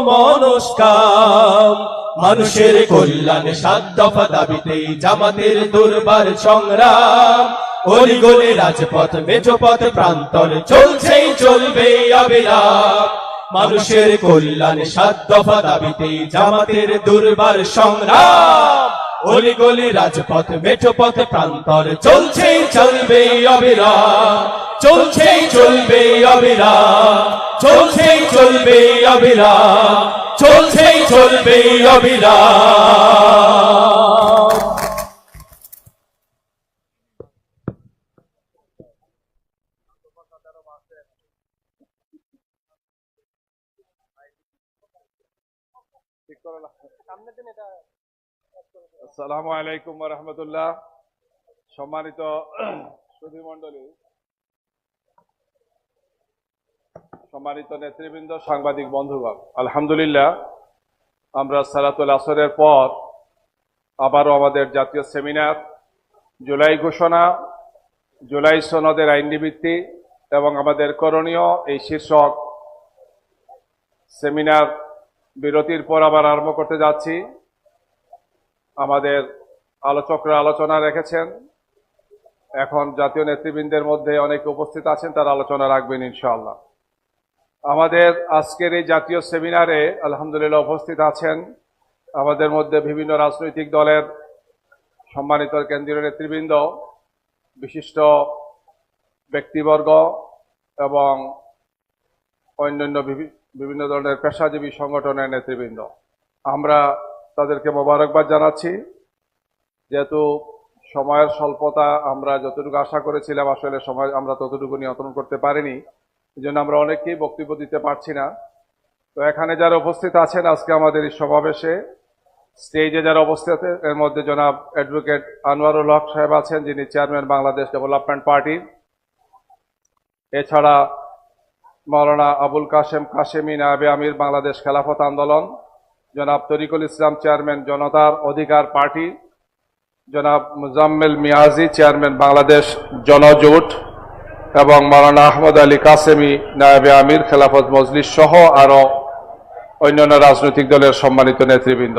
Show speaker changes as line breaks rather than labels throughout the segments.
মনস্কাম। মানুষের কল্যাণে 7 দফা দাবিতে জামাতের দুর্বার সংগ্রাম। অলিগলি রাজপথ মেঠোপথ প্রান্তর চলছেই চলবে অবিরাম। মানুষের কল্যাণে 7 দফা দাবিতে জামাতের দুর্বার সংগ্রাম। অলিগলি রাজপথ মেঠোপথ প্রান্তর চলছেই চলবে অবিরাম। চলছেই চলবে অবিরাম। চলছেই চলবে অবিরাম। চলছেই চলবে অবিরাম।
আসসালামু আলাইকুম ওয়া রাহমাতুল্লাহ। সম্মানিত সুধীমণ্ডলী, সম্মানিত নেতৃবৃন্দ, সাংবাদিক বন্ধুগণ, আলহামদুলিল্লাহ আমরা সালাতুল আসরের পর আবারও আমাদের জাতীয় সেমিনার জুলাই ঘোষণা, জুলাই সনদের আইনভিত্তি এবং আমাদের করণীয় এই শীর্ষক সেমিনার বিরতির পর আবার আরম্ভ করতে যাচ্ছি। আমাদের আলোচকরা আলোচনা রেখেছেন, এখন জাতীয় নেতৃবৃন্দের মধ্যে অনেকে উপস্থিত আছেন, তারা আলোচনা রাখবেন ইনশাআল্লাহ। আমাদের আজকের এই জাতীয় সেমিনারে আলহামদুলিল্লাহ উপস্থিত আছেন আমাদের মধ্যে বিভিন্ন রাজনৈতিক দলের সম্মানিত কেন্দ্রীয় নেতৃবৃন্দ, বিশিষ্ট ব্যক্তিবর্গ এবং অন্যান্য বিভিন্ন ধরনের পেশাজীবী সংগঠনের নেতৃবৃন্দ। আমরা তাদেরকে মোবারকবাদ জানাচ্ছি। যেহেতু সময়ের স্বল্পতা, আমরা যতটুকু আশা করেছিলাম আসলে সময় আমরা ততটুকু নিয়ন্ত্রণ করতে পারিনি, এই জন্য আমরা অনেকেই বক্তব্য দিতে পারছি না। তো এখানে যারা উপস্থিত আছেন আজকে আমাদের এই সমাবেশে, স্টেজে যারা উপস্থিত এর মধ্যে জনাব অ্যাডভোকেট আনোয়ারুল হক সাহেব আছেন, যিনি চেয়ারম্যান বাংলাদেশ ডেভেলপমেন্ট পার্টির। এছাড়া মাওলানা আবুল কাশেম কাশেমি নায়েবে আমির বাংলাদেশ খেলাফত আন্দোলন, জনাব তরিকুল ইসলাম চেয়ারম্যান জনতার অধিকার পার্টি, জনাব মুজাম্মেল মিয়াজি চেয়ারম্যান বাংলাদেশ জনজোট এবং মাওলানা আহমদ আলী কাসেমি নায়েবে আমির খেলাফত মজলিস সহ আরো অন্যান্য রাজনৈতিক দলের সম্মানিত নেতৃবৃন্দ,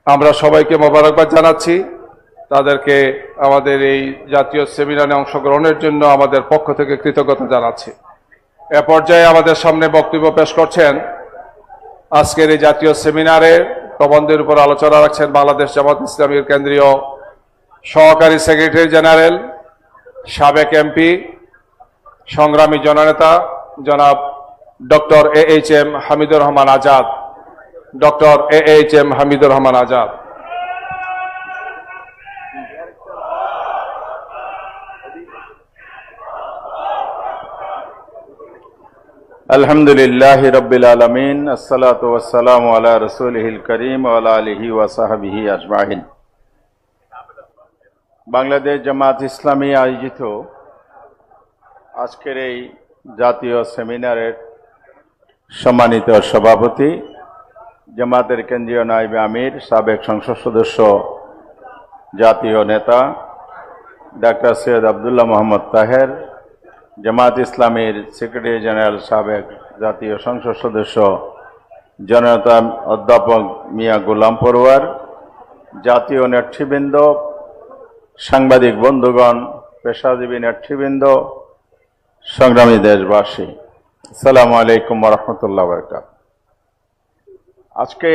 আমরা সবাইকে মোবারকবাদ জানাচ্ছি। তাদেরকে আমাদের এই জাতীয় সেমিনারে অংশগ্রহণের জন্য আমাদের পক্ষ থেকে কৃতজ্ঞতা জানাচ্ছি। এ পর্যায়ে আমাদের সামনে বক্তব্য পেশ করছেন আজকের এই জাতীয় সেমিনারে প্রবন্ধের উপর আলোচনা রাখছেন বাংলাদেশ জামাত ইসলামীর কেন্দ্রীয় সহকারী সেক্রেটারি জেনারেল, সাবেক এমপি, সংগ্রামী জননেতা জনাব doctor AHM Hamidur Rahman Azad. Doctor AHM Hamidur Rahman Azad.
আলহামদুলিল্লাহ রাব্বিল আলামিন, আসসালাতু ওয়াসসালামু আলা রাসূলিহিল কারীম ওয়া আলা আলিহি ওয়া সাহবিহি আজমাইন। বাংলাদেশ জামাত ইসলামী আয়োজিত আজকের এই জাতীয় সেমিনারের সম্মানিত সভাপতি, জামাতের কেন্দ্রীয় নায়েবে আমির, সাবেক সংসদ সদস্য, জাতীয় নেতা ডাক্তার সৈয়দ আব্দুল্লাহ মোহাম্মদ তাহের, জামাত ইসলামীর সেক্রেটারি জেনারেল, সাবেক জাতীয় সংসদ সদস্য জননেতা অধ্যাপক মিয়া গোলাম পরওয়ার, জাতীয় নেতৃবৃন্দ, সাংবাদিক বন্ধুগণ, পেশাজীবী নেতৃবৃন্দ, সংগ্রামী দেশবাসী, আসসালামু আলাইকুম ওয়া রাহমাতুল্লাহি ওয়া বারাকাতুহু। আজকে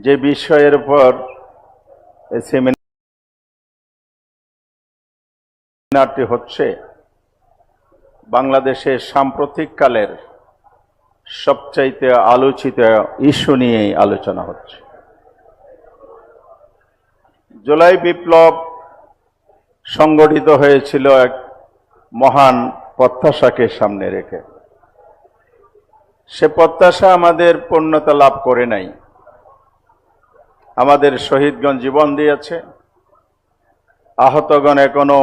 যে বিষয়ের উপর এই সেমিনারটি হচ্ছে, বাংলাদেশের সাম্প্রতিক কালের সবচাইতে আলোচিত ইস্যু নিয়েই আলোচনা হচ্ছে। জুলাই বিপ্লব সংগঠিত হয়েছিল এক মহান প্রত্যাশাকে সামনে রেখে। সে প্রত্যাশা আমাদের পূর্ণতা লাভ করে নাই। আমাদের শহীদগণ জীবন দিয়েছে, আহতগণ এখনো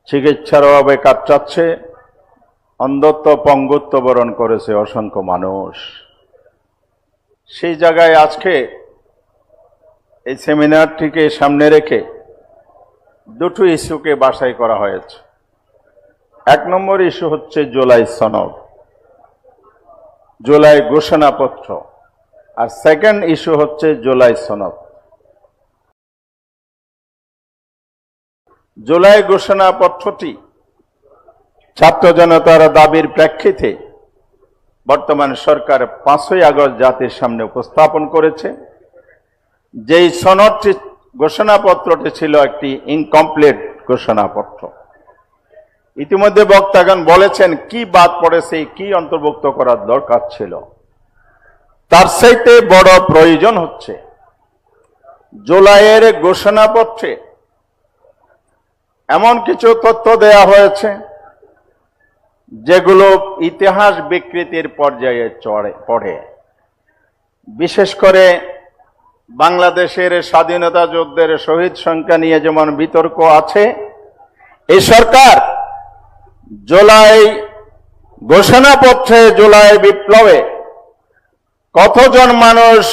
চিকিৎসার অভাবে কাতরাচ্ছে, অন্ধত্ব পঙ্গুত্ব বরণ করেছে অসংখ্য মানুষ। সেই জায়গায় আজকে এই সেমিনারটিকে সামনে রেখে দুটো ইস্যুকে বাছাই করা হয়েছে। এক নম্বর ইস্যু হচ্ছে জুলাই সনদ। জুলাই ঘোষণাপত্র, আর সেকেন্ড ইস্যু হচ্ছে জুলাই সনদ। জুলাই ঘোষণাপত্রটি ছাত্র জনতার দাবির প্রেক্ষিতে বর্তমান সরকার 5ই আগস্ট জাতির সামনে উপস্থাপন করেছে। যেই সনদটি ঘোষণাপত্রটি ছিল একটি ইনকমপ্লিট ঘোষণাপত্র। ইতিমধ্যে বক্তাগণ বলেছেন কি বাদ পড়েছে, কি অন্তর্ভুক্ত করার দরকার ছিল। তার চাইতে বড় প্রয়োজন হচ্ছে জুলাইয়ের ঘোষণাপত্রে এমন কিছু তথ্য দেয়া হয়েছে যেগুলো ইতিহাস বিকৃতির পর্যায়ে পড়ে। বিশেষ করে বাংলাদেশের স্বাধীনতা যুদ্ধের শহীদ সংখ্যা নিয়ে যেমন বিতর্ক আছে, এই সরকার জুলাই ঘোষণাপত্রে জুলাই বিপ্লবে কতজন মানুষ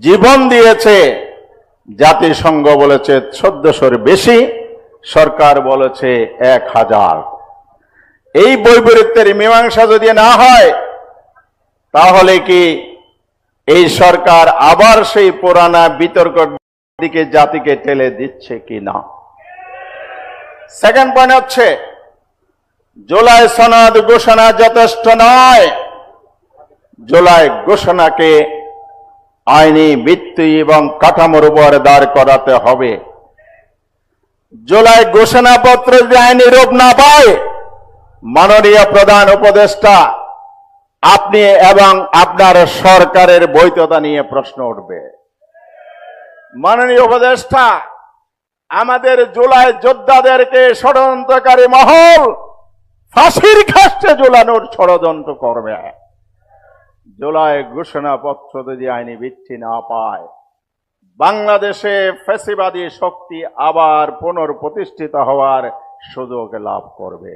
জীবন দিয়েছে জাতিসংঘ বলেছে 1400-র বেশি, সরকার বলেছে 1000। এই বৈপরীত্যের মীমাংসা যদি না হয় তাহলে কি এই সরকার আবার সেই পুরানা বিতর্কের দিকে জাতিকে ঠেলে দিচ্ছে কি না? সেকেন্ড পয়েন্ট হচ্ছে জুলাই সনদ ঘোষণা যথেষ্ট নয়। জুলাই ঘোষণাকে আইনি ভিত্তি এবং কাঠামোর উপর দাঁড় করাতে হবে। জুলাই ঘোষণাপত্র যদি আইনি রূপ না পায়, মাননীয় প্রধান উপদেষ্টা, আপনি এবং আপনার সরকারের বৈধতা নিয়ে প্রশ্ন উঠবে। মাননীয় উপদেষ্টা, আমাদের জুলাই যোদ্ধাদেরকে ষড়যন্ত্রকারী মহল ফাঁসির কাস্টে ঝুলানোর ষড়যন্ত্র করবে। জুলাই ঘোষণাপত্র যদি আইনি ভিত্তি না পায়, বাংলাদেশে ফ্যাসিবাদী শক্তি আবার পুনঃপ্রতিষ্ঠিত হওয়ার সুযোগ লাভ করবে।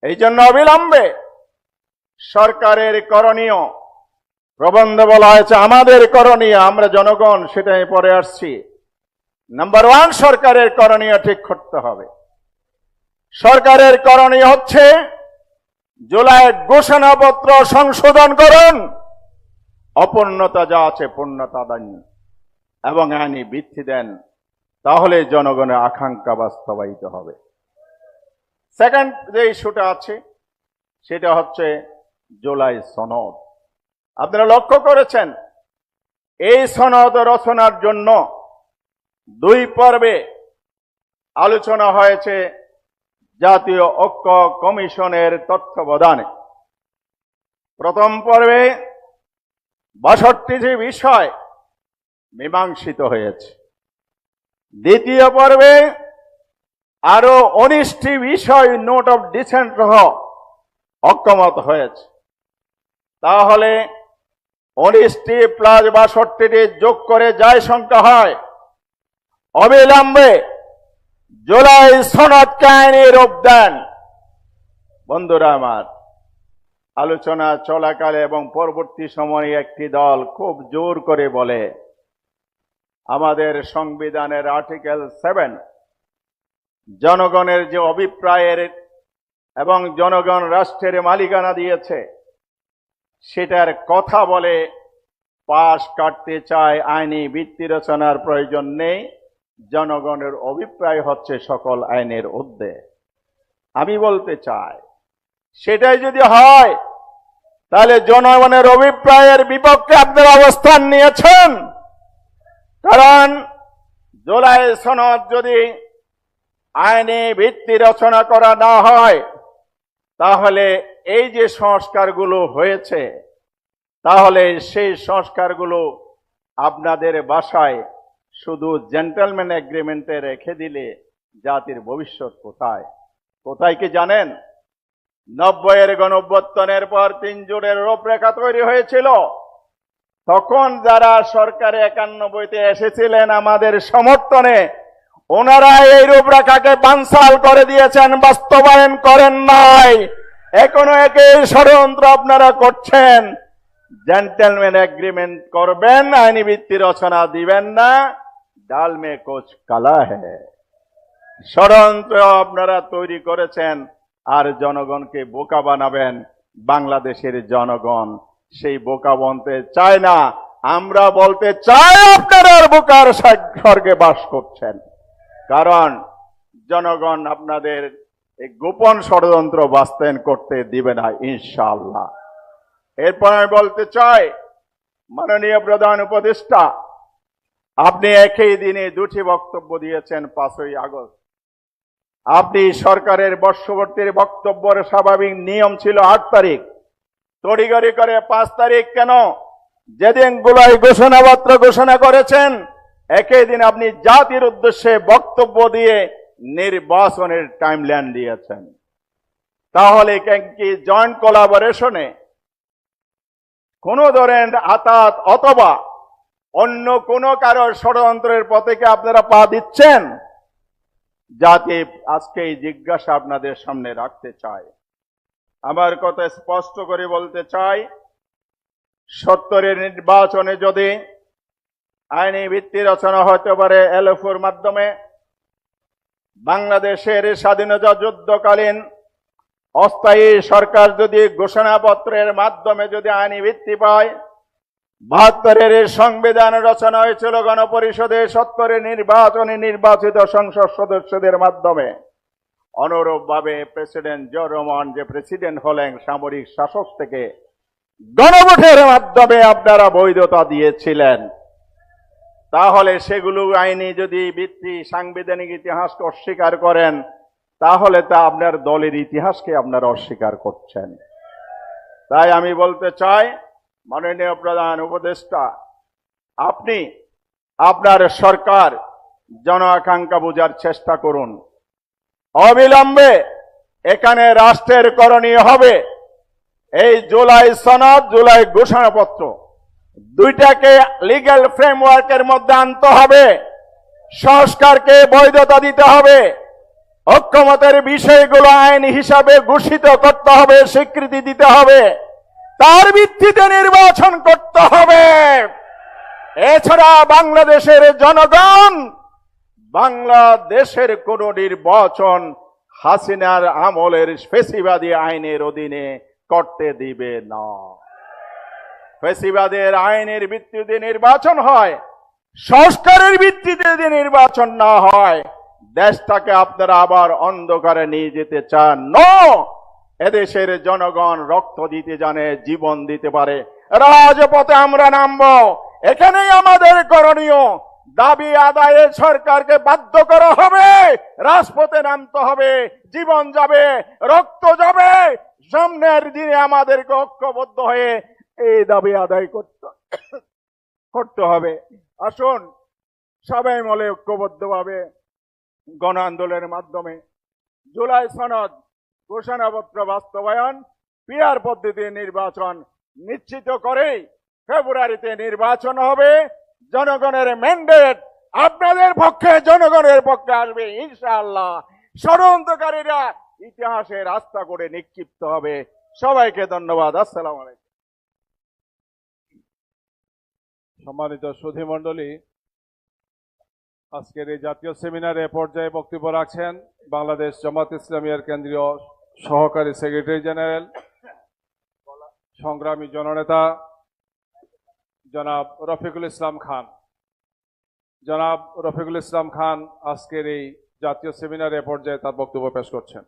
এই জন্য অবিলম্বে সরকারের করণীয়, প্রবন্ধে বলা হয়েছে আমাদের করণীয়, আমরা জনগণ, সেটাই পরে আসছি। নাম্বার 1, সরকারের করণীয় ঠিক করতে হবে। সরকারের করণীয় হচ্ছে জুলাই ঘোষণাপত্র সংশোধন করুন, অপূর্ণতা যা আছে পূর্ণতা দেন এবং আইনি ভিত্তি দেন, তাহলে জনগণের আকাঙ্ক্ষা বাস্তবায়িত হবে। সেকেন্ড যে ইস্যুটা আছে সেটা হচ্ছে জুলাই সনদ। আপনারা লক্ষ্য করেছেন এই সনদ রচনার জন্য 2 পর্বে আলোচনা হয়েছে জাতীয় ঐক্য কমিশনের তত্ত্বাবধানে। প্রথম পর্বে 62টি বিষয় মীমাংসিত হয়েছে। দ্বিতীয় পর্বে আরো 19টি বিষয় নোট অফ ডিসেন্ট সহ ঐক্যমত হয়েছে। তাহলে 19টি প্লাস 62টি যোগ করে যাই সংখ্যা হয়, অবিলম্বে জুলাই সনদকে আইনি রূপ দেন। বন্ধুরা আমার, আলোচনা চলাকালে এবং পরবর্তী সময়ে একটি দল খুব জোর করে বলে আমাদের সংবিধানের আর্টিকেল 7 জনগণের যে অভিপ্রায়ের এবং জনগণ রাষ্ট্রের মালিকানা দিয়েছে সেটার কথা বলে পাশ কাটতে চায়, আইনি ভিত্তি রচনার প্রয়োজন নেই, জনগণের অভিপ্রায় হচ্ছে সকল আইনের ঊর্ধ্বে। আমি বলতে চাই সেটাই যদি হয় তাহলে জনগণের অভিপ্রায়ের বিপক্ষে আপনারা অবস্থান নিয়েছেন। কারণ জুলাই সনদ যদি আইনি ভিত্তি রচনা করা না হয় তাহলে এই যে সংস্কারগুলো হয়েছে, তাহলে সেই সংস্কারগুলো আপনাদের বাসায় শুধু জেন্টলম্যান এগ্রিমেন্টে রেখে দিলে জাতির ভবিষ্যৎ কোথায়? কোথায় কি জানেন? 90-এর গণঅভ্যুত্থানের পর 3 জোটের রূপরেখা তৈরি হয়েছিল। তখন যারা সরকারে 91-তে এসেছিলেন আমাদের সমর্থনে, ওনারা এই রূপরেখাকে বানচাল করে দিয়েছেন, বাস্তবায়ন করেন নাই। এখনো একই ষড়যন্ত্র আপনারা করছেন। জেন্টলম্যান এগ্রিমেন্ট করবেন, আইনি ভিত্তি রচনা দিবেন না, ডাল মে কুছ কালা হ্যায়। ষড়যন্ত্র আপনারা তৈরি করেছেন আর জনগণকে বোকা বানাবেন। বাংলাদেশের জনগণ সেই বোকা বনতে চায় না। আমরা বলতে চাই আপনারা বোকার স্বর্গে বাস করছেন, কারণ জনগণ আপনাদের এই গোপন ষড়যন্ত্র বাস্তবায়ন করতে দিবে না ইনশাআল্লাহ। এরপর আমি বলতে চাই, মাননীয় প্রধান উপদেষ্টা, আপনি একই দিনে দুটি বক্তব্য দিয়েছেন। 5ই আগস্ট আপনি সরকারের বর্ষপূর্তির বক্তব্যের স্বাভাবিক নিয়ম ছিল 8 তারিখ, তড়িঘড়ি করে 5 তারিখ কেন? যেদিন জুলাই ঘোষণাপত্র ঘোষণা করেছেন একই দিন আপনি জাতির উদ্দেশ্যে বক্তব্য দিয়ে নির্বাচনের টাইমলাইন দিয়েছেন। তাহলে কি জয়েন্ট কোলাবোরেশনে কোন ধরনের আতাত অথবা অন্য কোন কারোর ষড়যন্ত্রের পথে কি আপনারা পা দিচ্ছেন? জাতি আজকে এই জিজ্ঞাসা আপনাদের সামনে রাখতে চায়। আমার কথা স্পষ্ট করে বলতে চাই, 70-এর নির্বাচনে যদি আইনি ভিত্তি রচনা হতে পারে এলএফওর মাধ্যমে, বাংলাদেশের স্বাধীনতা যুদ্ধকালীন অস্থায়ী সরকার যদি ঘোষণাপত্রের মাধ্যমে যদি আইনি ভিত্তি পায়, 72-এর সংবিধান রচনা হয়েছিল গণপরিষদে 70-এর নির্বাচনে নির্বাচিত সংসদ সদস্যদের মাধ্যমে, অনুরূপভাবে প্রেসিডেন্ট জিয়াউর রহমান যে প্রেসিডেন্ট হলেন সামরিক শাসক থেকে গণভোটের মাধ্যমে আপনারা বৈধতা দিয়েছিলেন। তাহলে সেগুলো আইনি যদি ভিত্তি সাংবিধানিক ইতিহাসকে অস্বীকার করেন, তাহলে তা আপনার দলের ইতিহাসকে আপনারা অস্বীকার করছেন। তাই আমি বলতে চাই, মাননীয় প্রধান উপদেষ্টা, আপনি আপনার সরকার জন আকাঙ্ক্ষা বোঝার চেষ্টা করুন। অবিলম্বে এখানে রাষ্ট্রের করণীয় হবে এই জুলাই সনদ, জুলাই ঘোষণাপত্র দুইটাকে লিগ্যাল ফ্রেমওয়ার্কের মধ্যে আনতে হবে, সংস্কারকে বৈধতা দিতে হবে, ঐক্যমতের বিষয়গুলো আইন হিসাবে ঘোষিত করতে হবে, স্বীকৃতি দিতে হবে, তার ভিত্তিতে নির্বাচন করতে হবে। এছাড়া বাংলাদেশের জনগণ বাংলাদেশের কোন নির্বাচন হাসিনার আমলের ফেসিবাদী আইনের অধীনে করতে দিবে না। ফেসিবাদের আইনের ভিত্তিতে নির্বাচন হয়, সংস্কারের ভিত্তিতে যদি নির্বাচন না হয়, দেশটাকে আপনারা আবার অন্ধকারে নিয়ে যেতে চান। নো, এদেশের জনগণ রক্ত দিতে জানে, জীবন দিতে পারে। রাজপথে আমরা নামবো, এখানেই আমাদের করণীয়। দাবি আদায়ে সরকারকে বাধ্য করা হবে, রাজপথে নামতে হবে, জীবন যাবে, রক্ত যাবে। সামনের দিনে আমাদেরকে ঐক্যবদ্ধ হয়ে এই দাবি আদায় করতে হবে। আসুন সবাই মিলে ঐক্যবদ্ধভাবে গণ আন্দোলনের মাধ্যমে জুলাই সনদ ঘোষণাপত্র বাস্তবায়ন, পিআর পদ্ধতিতে নির্বাচন নিশ্চিত করে ফেব্রুয়ারিতে নির্বাচন হবে। জনগণের ম্যান্ডেট আপনাদের পক্ষে, জনগণের পক্ষে আসবে ইনশাআল্লাহ। ষড়যন্ত্রকারীরা ইতিহাসে রাস্তা করে নিক্ষিপ্ত হবে। সবাইকে ধন্যবাদ। আসসালামু আলাইকুম।
সম্মানিত সুধী মণ্ডলী, আজকের এই জাতীয় সেমিনারে পর্যায়ে বক্তব্য রাখছেন বাংলাদেশ জামাত ইসলামীর কেন্দ্রীয় সহকারী সেক্রেটারি জেনারেল, সংগ্রামী জননেতা জনাব রফিকুল ইসলাম খান। জনাব রফিকুল ইসলাম খান আজকের এই জাতীয় সেমিনারে পর্যায়ে তার বক্তব্য পেশ করছেন।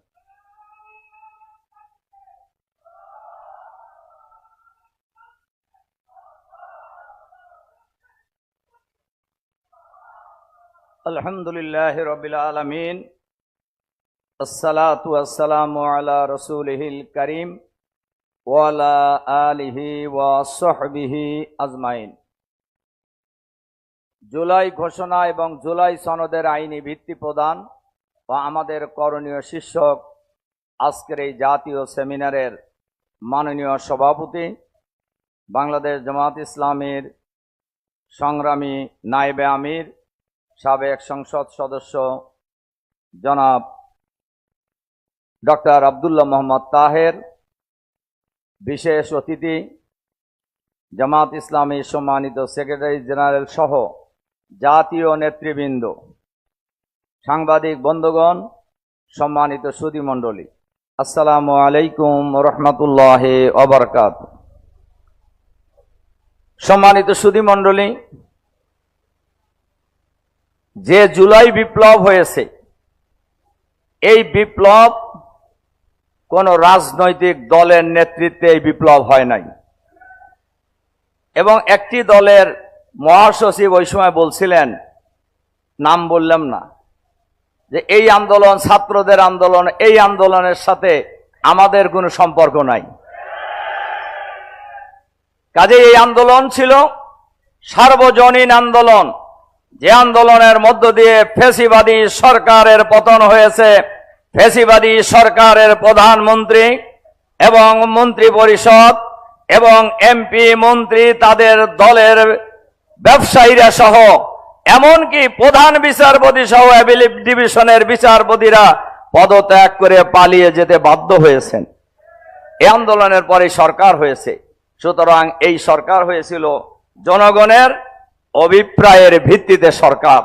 আলহামদুলিল্লাহ রাব্বিল আলামিন, আসসালাতু ওয়াসসালামু আলা রাসূলিহিল কারীম ওয়া আলা আলিহি ওয়া সাহবিহি আজমাইন। জুলাই ঘোষণা এবং জুলাই সনদের আইনি ভিত্তি প্রদান ও আমাদের করণীয় শীর্ষক আজকের এই জাতীয় সেমিনারের মাননীয় সভাপতি, বাংলাদেশ জামাত ইসলামীর সংগ্রামী নায়েবে আমির, সাবেক সংসদ সদস্য জনাব ডক্টর আব্দুল্লাহ মোহাম্মদ তাহের, বিশেষ অতিথি জামাত ইসলামী সম্মানিত সেক্রেটারি জেনারেল সহ জাতীয় নেতৃবৃন্দ, সাংবাদিক বন্ধুগণ, সম্মানিত সুধী মণ্ডলী, আসসালামু আলাইকুম রহমতুল্লাহি ওয়া বারাকাতুহু। সম্মানিত সুধী মণ্ডলী, যে জুলাই বিপ্লব হয়েছে, এই বিপ্লব কোন রাজনৈতিক দলের নেতৃত্বে এই বিপ্লব হয় নাই। এবং একটি দলের মহাসচিব ওই সময় বলছিলেন, নাম বললাম না, যে এই আন্দোলন ছাত্রদের আন্দোলন, এই আন্দোলনের সাথে আমাদের কোনো সম্পর্ক নাই। কাজে এই আন্দোলন ছিল সার্বজনীন আন্দোলন, যে আন্দোলনের মধ্য দিয়ে ফ্যাসিবাদী সরকারের পতন হয়েছে। ফ্যাসিবাদী সরকারের প্রধানমন্ত্রী এবং মন্ত্রী পরিষদ এবং এমপি মন্ত্রী, তাদের দলের ব্যবসায়ীরা সহ, এমনকি প্রধান বিচারপতি সহ অ্যাপিলেট ডিভিশনের বিচারপতিরা পদত্যাগ করে পালিয়ে যেতে বাধ্য হয়েছেন। এই আন্দোলনের পরে সরকার হয়েছে। সুতরাং এই সরকার হয়েছিল জনগণের অভিপ্রায়ের ভিত্তিতে সরকার।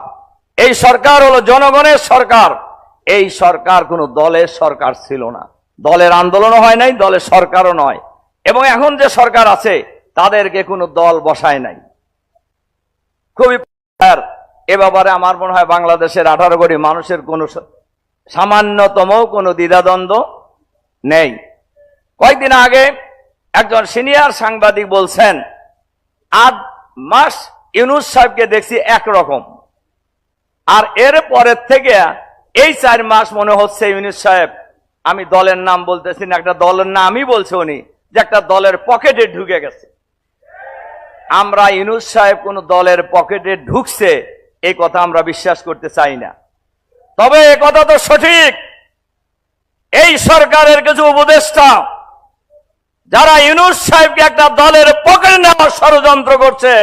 এই সরকার হলো জনগণের সরকার। এই সরকার কোনো দলের সরকার ছিল না, দলের আন্দোলনও হয় নাই, দলের সরকারও নয়। এবং এখন যে সরকার আছে তাদেরকে কোনো দল বসায় নাই। খুবই এ ব্যাপারে আমার মনে হয় বাংলাদেশের 18 কোটি মানুষের কোনো সামান্যতম কোনো দ্বিধাদ্বন্দ্ব নেই। কয়েকদিন আগে একজন সিনিয়র সাংবাদিক বলছেন, 8 মাস ইউনূস সাহেবকে দেখছি একরকম, আর এর পরের থেকে এই 4 মাস মনে হচ্ছে ইউনূস সাহেব, আমি দলের নাম বলতেছি না, একটা দলের নামই বলছে উনি, যে একটা দলের পকেটে ঢুকে গেছে। আমরা ইউনূস সাহেব কোন দলের পকেটে ঢুকছে এই কথা আমরা বিশ্বাস করতে চাই না। তবে এই কথা তো সঠিক, এই সরকারের কিছু উপদেষ্টা যারা ইউনূস সাহেবকে একটা দলের পকেটে নেওয়ার ষড়যন্ত্র করছে,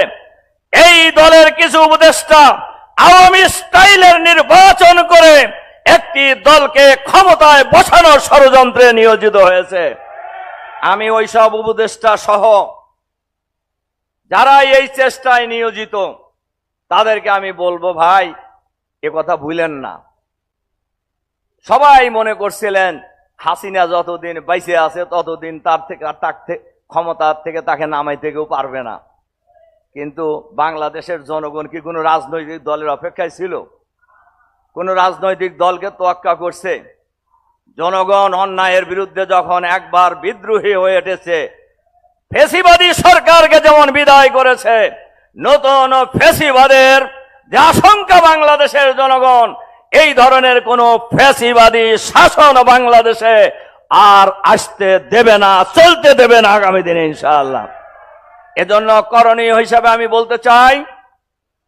এই দলের কিছু উপদেষ্টা আওয়ামী স্টাইলের নির্বাচন করে একটি দলকে ক্ষমতায় বসানোর ষড়যন্ত্রে নিয়োজিত হয়েছে। আমি ওইসব উপদেষ্টা সহ যারা এই চেষ্টায় নিয়োজিত তাদেরকে আমি বলবো, ভাই এ কথা ভুলেন না। সবাই মনে করছিলেন হাসিনা যতদিন বাইসে আছে ততদিন তার ক্ষমতার থেকে তাকে নামাইতে কেউ পারবে না। কিন্তু বাংলাদেশের জনগণ কি কোনো রাজনৈতিক দলের অপেক্ষায় ছিল? কোন রাজনৈতিক দলকে তোয়াক্কা করছে? জনগণ অন্যায়ের বিরুদ্ধে যখন একবার বিদ্রোহী হয়ে উঠেছে, ফ্যাসিবাদী সরকারকে যেমন বিদায় করেছে, নতুন ফ্যাসিবাদের যে আশঙ্কা বাংলাদেশের জনগণ, এই ধরনের কোন ফ্যাসিবাদী শাসন বাংলাদেশে আর আসতে দেবে না, চলতে দেবে না আগামী দিনে ইনশাআল্লাহ। এজন্য করণীয় হিসাবে আমি বলতে চাই,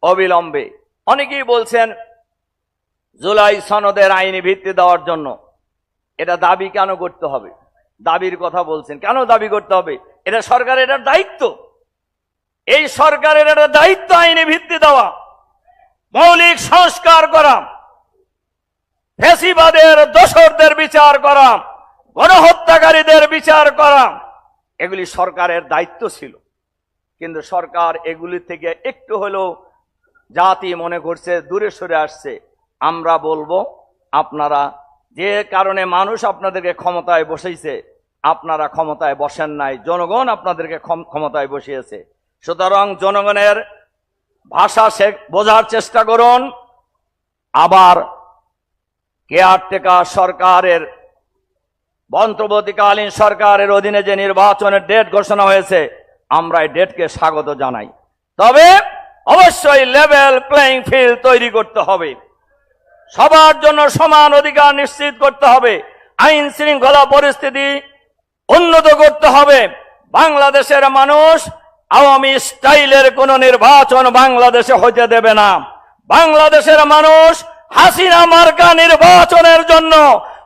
অবিলম্বে, অনেকেই বলছেন জুলাই সনদের আইনি ভিত্তি দেওয়ার জন্য, এটা দাবি কেন করতে হবে? দাবির কথা বলছেন, কেন দাবি করতে হবে? এটা সরকারের, এটার দায়িত্ব। এই সরকারের একটা দায়িত্ব আইনি ভিত্তি দেওয়া, মৌলিক সংস্কার করা, ফ্যাসিবাদের দোসরদের বিচার করা, গণহত্যাকারীদের বিচার করা, এগুলি সরকারের দায়িত্ব ছিল। কিন্তু সরকার এগুলি থেকে একটু হলেও জাতি মনে করছে দূরে সরে আসছে। আমরা বলবো, আপনারা যে কারণে মানুষ আপনাদেরকে ক্ষমতায় বসাইছে, আপনারা ক্ষমতায় বসেন নাই, জনগণ আপনাদেরকে ক্ষমতায় বসিয়েছে। সুতরাং জনগণের ভাষা বোঝার চেষ্টা করুন। আবার কেয়ারটেকার সরকারের, অন্তর্বর্তীকালীন সরকারের অধীনে যে নির্বাচনের ডেট ঘোষণা হয়েছে, আমরা এই ডেটকে স্বাগত জানাই। তবে অবশ্যই লেভেল প্লেইং ফিল্ড তৈরি করতে হবে, সবার জন্য সমান অধিকার নিশ্চিত করতে হবে, আইন শৃঙ্খলা পরিস্থিতি উন্নত করতে হবে। বাংলাদেশের মানুষ আওয়ামী স্টাইলের কোন নির্বাচন বাংলাদেশে হতে দেবে না। বাংলাদেশের মানুষ হাসিনা মার্কা নির্বাচনের জন্য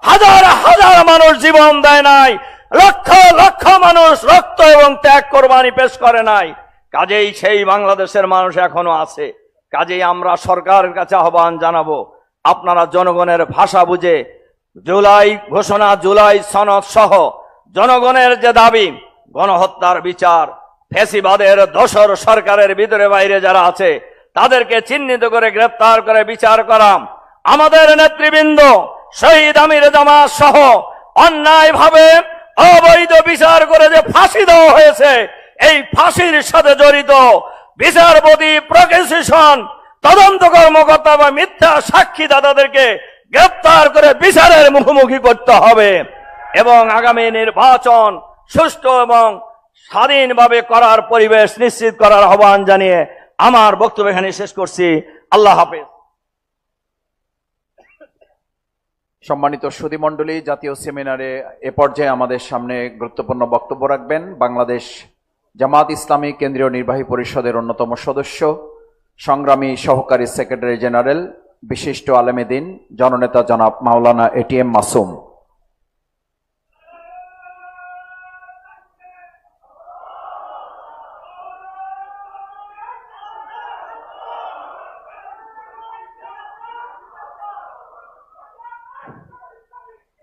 হাজার হাজার মানুষ জীবন দেয় নাই, লক্ষ লক্ষ মানুষ রক্ত এবং ত্যাগ কোরবানি পেশ করে নাই। কাজেই সেই বাংলাদেশের মানুষ এখনো আছে। কাজেই আমরা সরকারের কাছে আহ্বান জানাবো, আপনারা জনগণের ভাষা বুঝে জুলাই ঘোষণা, জুলাই সনদ সহ জনগণের যে দাবি, গণহত্যার বিচার, ফ্যাসিবাদের দোসর সরকারের ভিতরে বাইরে যারা আছে তাদেরকে চিহ্নিত করে গ্রেফতার করে বিচার করা, আমাদের নেতৃবৃন্দ শহীদ আমির জামাত সহ অন্যায়ভাবে অবৈধ বিচার করে যে ফাঁসি দেওয়া হয়েছে, এই ফাঁসির সাথে জড়িত বিচারপতি, প্রসিকিউশন, তদন্ত কর্মকর্তা বা মিথ্যা সাক্ষী দাতাদেরকে গ্রেপ্তার করে বিচারের মুখোমুখি করতে হবে এবং আগামী নির্বাচন সুষ্ঠু এবং স্বাধীনভাবে করার পরিবেশ নিশ্চিত করার আহ্বান জানিয়ে আমার বক্তব্য এখানে শেষ করছি। আল্লাহ হাফেজ।
সম্মানিত সুধীমণ্ডলী, জাতীয় সেমিনারে এ পর্যায়ে আমাদের সামনে গুরুত্বপূর্ণ বক্তব্য রাখবেন বাংলাদেশ জামাত ইসলামী কেন্দ্রীয় নির্বাহী পরিষদের অন্যতম সদস্য, সংগ্রামী সহকারী সেক্রেটারি জেনারেল, বিশিষ্ট আলেমে দ্বীন, জননেতা জনাব মাওলানা এটিএম মাসুম।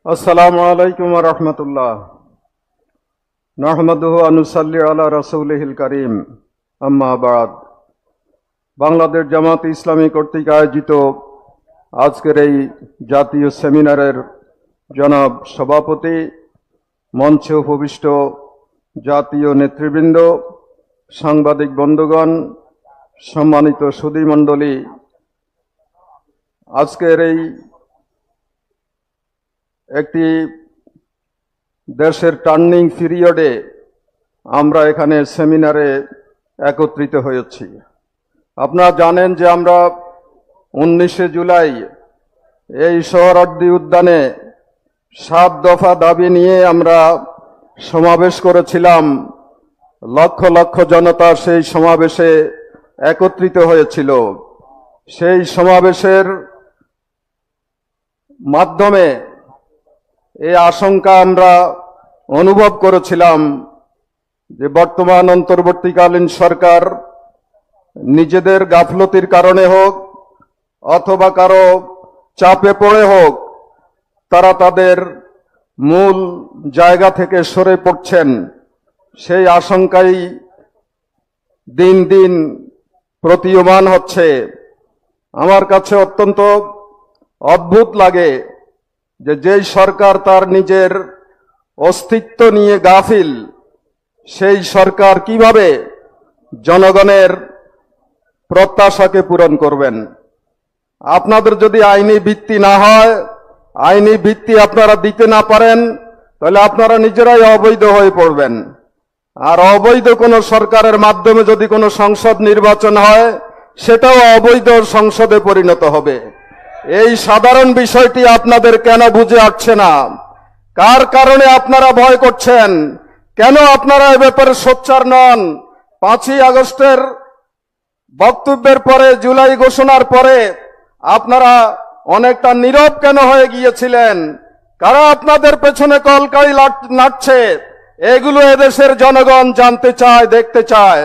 আসসালামু আলাইকুম ওয়া রাহমাতুল্লাহ। নাহমাদুহু ওয়া নুসাল্লি আলা রাসূলিহিল কারীম, আম্মা বাদ। বাংলাদেশ জামাত ইসলামী কর্তৃক আয়োজিত আজকের এই জাতীয় সেমিনারের জনাব সভাপতি, মঞ্চে উপবিষ্ট জাতীয় নেতৃবৃন্দ, সাংবাদিক বন্ধুগণ, সম্মানিত সুধীমণ্ডলী, আজকের এই একটি দেশের টার্নিং পিরিয়ডে আমরা এখানে সেমিনারে একত্রিত হয়েছি। আপনারা জানেন যে আমরা 19শে জুলাই এই সোহরাওয়ার্দী উদ্যানে 7 দফা দাবি নিয়ে আমরা সমাবেশ করেছিলাম। লক্ষ লক্ষ জনতা সেই সমাবেশে একত্রিত হয়েছিল। সেই সমাবেশের মাধ্যমে এই আশঙ্কা আমরা অনুভব করেছিলাম যে বর্তমান অন্তর্বর্তীকালীন সরকার নিজেদের গাফলতির কারণে হোক অথবা কারো চাপে পড়ে হোক, তারা তাদের মূল জায়গা থেকে সরে পড়ছেন। সেই আশঙ্কাই দিন দিন প্রতীয়মান হচ্ছে। আমার কাছে অত্যন্ত অদ্ভুত লাগে যে যেই সরকার তার নিজের অস্তিত্ব নিয়ে গাফিল, সেই সরকার কিভাবে জনগণের প্রত্যাশাকে পূরণ করবেন। আপনাদের যদি আইনি ভিত্তি না হয়, আইনি ভিত্তি আপনারা দিতে না পারেন, তাহলে আপনারা নিজেরাই অবৈধ হয়ে পড়বেন। আর অবৈধ কোনো সরকারের মাধ্যমে যদি কোনো সংসদ নির্বাচন হয়, সেটাও অবৈধ সংসদে পরিণত হবে। এই সাধারণ বিষয়টি আপনাদের কেন বুঝে আসছে না? কার কারণে আপনারা ভয় করছেন? কেন আপনারা এ ব্যাপারে সোচ্চার নন? 5ই আগস্টের বক্তব্যের পরে, জুলাই ঘোষণার পরে আপনারা অনেকটা নীরব কেন হয়ে গিয়েছিলেন? কারা আপনাদের পেছনে কলকারি নাচছে? এগুলো এদেশের জনগণ জানতে চায়, দেখতে চায়।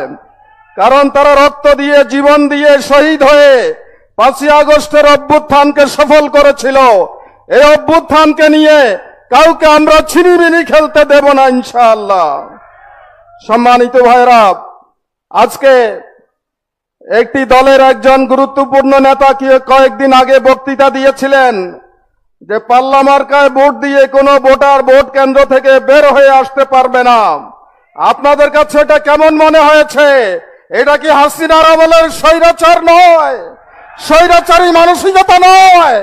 কারণ তারা রক্ত দিয়ে, জীবন দিয়ে, শহীদ হয়ে 5ই আগস্টের অভ্যুত্থানকে সফল করেছিল। এই অভ্যুত্থানকে নিয়ে কাউকে আমরা ছিনিমিনি খেলতে দেব না ইনশাআল্লাহ। সম্মানিত ভাইরা, আজকে একটি দলের একজন গুরুত্বপূর্ণ নেতা কয়েকদিন আগে বক্তৃতা দিয়েছিলেন যে পাল্লা মার্কায় ভোট দিয়ে কোনো ভোটার ভোট কেন্দ্র থেকে বের হয়ে আসতে পারবে না। আপনাদের কাছে এটা কেমন মনে হয়েছে? এটা কি হাসিনার আমলের স্বৈরাচার নয়? স্বৈরাচারী মানসিকতা নয়?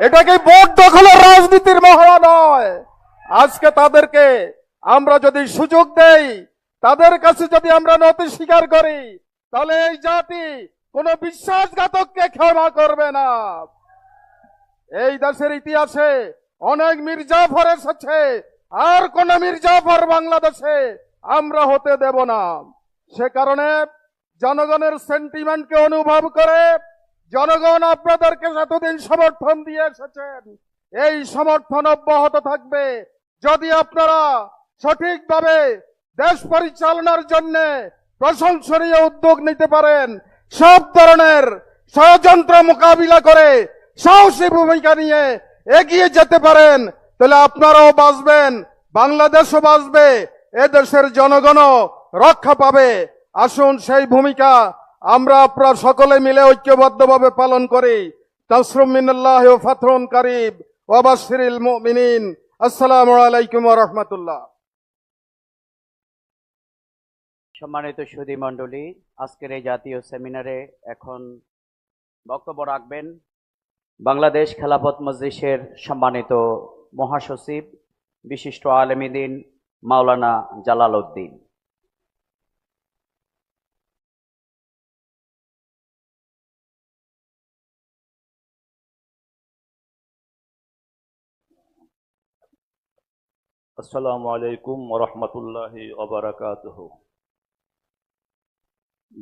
এটা কি ভোট দখলের রাজনীতির মহড়া নয়? আজকে তাদেরকে আমরা যদি সুযোগ দেই, তাদের কাছে যদি আমরা নতি স্বীকার করি, তাহলে এই জাতি কোন বিশ্বাসঘাতককে ক্ষমা করবে না। এই দেশের ইতিহাসে অনেক মির্জাফর এসেছে, আর কোন মির্জাফর বাংলাদেশে আমরা হতে দেব না। সে কারণে জনগণের সেন্টিমেন্টকে অনুভব করে জনগণ আপনাদেরকে এতদিন সমর্থন দিয়ে এসেছেন। এই সমর্থন অব্যাহত থাকবে যদি আপনারা সঠিকভাবে দেশ পরিচালনার জন্য প্রশংসনীয় উদ্যোগ নিতে পারেন, সব ধরনের ষড়যন্ত্র মোকাবিলা করে সাহসী ভূমিকা নিয়ে এগিয়ে যেতে পারেন, তাহলে আপনারাও বাঁচবেন, বাংলাদেশও বাঁচবে, এদেশের জনগণও রক্ষা পাবে। আসুন সেই ভূমিকা আমরা আপনারা সকলে মিলে ঐক্যবদ্ধভাবে পালন করি। তাসরুম মিনাল্লাহি ওয়া ফাতহুন কারীব ওয়া বাশশিরিল মুমিনিন। আসসালামু আলাইকুম ওয়া রাহমাতুল্লাহ।
সম্মানিত সুধী মণ্ডলী, আজকের এই জাতীয় সেমিনারে এখন বক্তব্য রাখবেন বাংলাদেশ খেলাফত মজলিসের সম্মানিত মহাসচিব বিশিষ্ট আলেমী দ্বীন মাওলানা জালাল উদ্দিন।
আসসালামু আলাইকুম ওয়া রাহমাতুল্লাহি ওয়া বারাকাতুহু।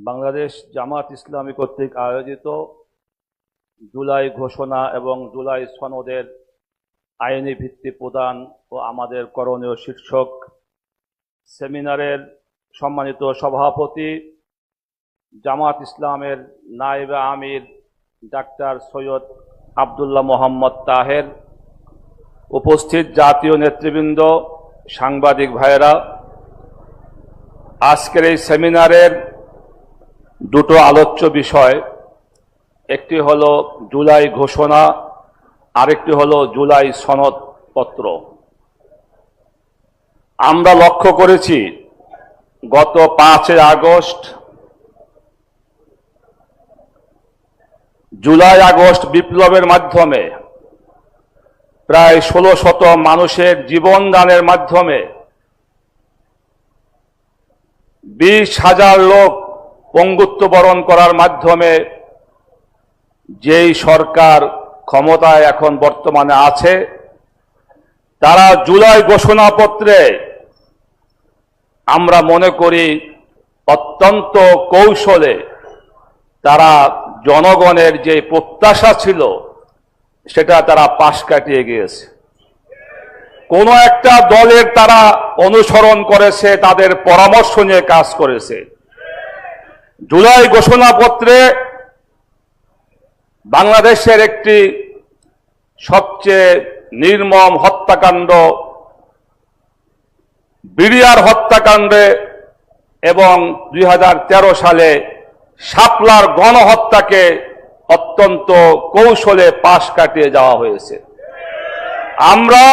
বাংলাদেশ জামাত ইসলামী কর্তৃক আয়োজিত জুলাই ঘোষণা এবং জুলাই সনদের আইনি ভিত্তি প্রদান ও আমাদের করণীয় শীর্ষক সেমিনারের সম্মানিত সভাপতি জামাত ইসলামের নায়েবে আমির ডাক্তার সৈয়দ আব্দুল্লাহ মোহাম্মদ তাহের, উপস্থিত জাতীয় নেতৃবৃন্দ, সাংবাদিক ভাইয়েরা, আজকের এই সেমিনারের দুটো আলোচ্য বিষয়, একটি হলো জুলাই ঘোষণা, আরেকটি হলো জুলাই সনদপত্র। আমরা লক্ষ্য করেছি গত 5 আগস্ট জুলাই আগস্ট বিপ্লবের মাধ্যমে প্রায় 1600 মানুষের জীবন দানের মাধ্যমে 20,000 লোক পঙ্গুত্ব বরণ করার মাধ্যমে যেই সরকার ক্ষমতায় এখন বর্তমানে আছে, তারা জুলাই ঘোষণাপত্রে আমরা মনে করি অত্যন্ত কৌশলে তারা জনগণের যে প্রত্যাশা ছিল সেটা তারা পাশ কাটিয়ে গিয়েছে। কোন একটা দলের তারা অনুসরণ করেছে, তাদের পরামর্শ নিয়ে কাজ করেছে। জুলাই ঘোষণাপত্রে বাংলাদেশের একটি সবচেয়ে নির্মম হত্যাকাণ্ড, বিডিআর হত্যাকাণ্ডে এবং 2013 সালে শাপলার গণহত্যাকে অত্যন্ত কৌশলে পাশ কাটিয়ে যাওয়া হয়েছে। আমরা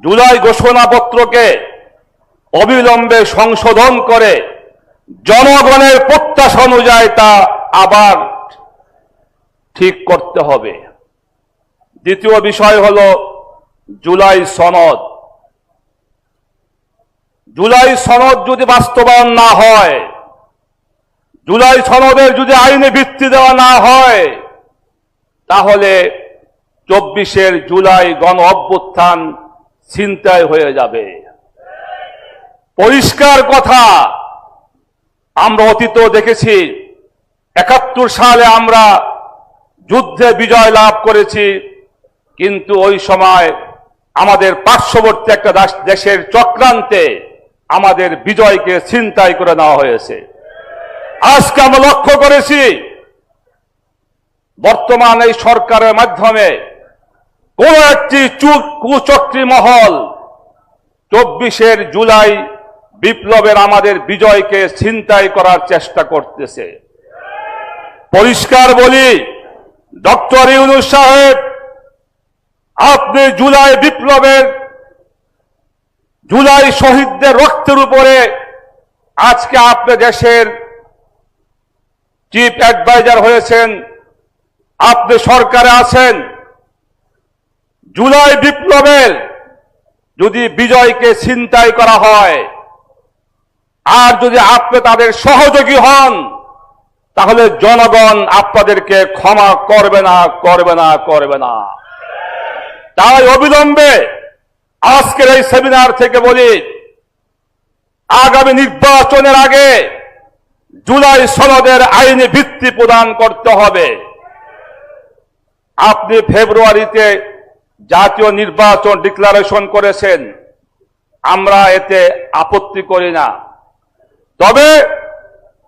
জুলাই ঘোষণাপত্রকে অবিলম্বে সংশোধন করে জনগণের প্রত্যাশা অনুযায়ী তা আবার ঠিক করতে হবে। দ্বিতীয় বিষয় হলো জুলাই সনদ। জুলাই সনদ যদি বাস্তবায়ন না হয়, জুলাই সনদের যদি আইনে ভিত্তি দেওয়া না হয়, তাহলে 24 জুলাই গণ অভ্যুত্থান ছিনতাই হয়ে যাবে। পরিষ্কার কথা, আমরা অতীতেও দেখেছি 71 সালে আমরা যুদ্ধে বিজয় লাভ করেছি, কিন্তু ওই সময় আমাদের পার্শ্ববর্তী একটা দেশের চক্রান্তে আমাদের বিজয়কে ছিনতাই করে নেওয়া হয়েছে। আজকে আমরা লক্ষ্য করেছি বর্তমান এই সরকারের মাধ্যমে কোন একটি কুচক্রী মহল 24 জুলাই বিপ্লবের আমাদের বিজয়কে ছিনতাই করার চেষ্টা করতেছে। পরিষ্কার বলি, ডক্টর ইউনূস সাহেব, আপনি জুলাই বিপ্লবের, জুলাই শহীদদের রক্তের উপরে আজকে আপনি দেশের চিফ অ্যাডভাইজার হয়েছেন, আপনি সরকারে আছেন। জুলাই বিপ্লবের যদি বিজয়কে ছিনতাই করা হয় আর যদি আপনি তাদের সহযোগী হন, তাহলে জনগণ আপনাদেরকে ক্ষমা করবে না, করবে না, করবে না। তাই অবিলম্বে আজকের এই সেমিনার থেকে বলি, আগামী নির্বাচনের আগে জুলাই সনদের আইনি ভিত্তি প্রদান করতে হবে। আপনি ফেব্রুয়ারিতে জাতীয় নির্বাচন ডিক্লারেশন করেছেন, আমরা এতে আপত্তি করি না। তবে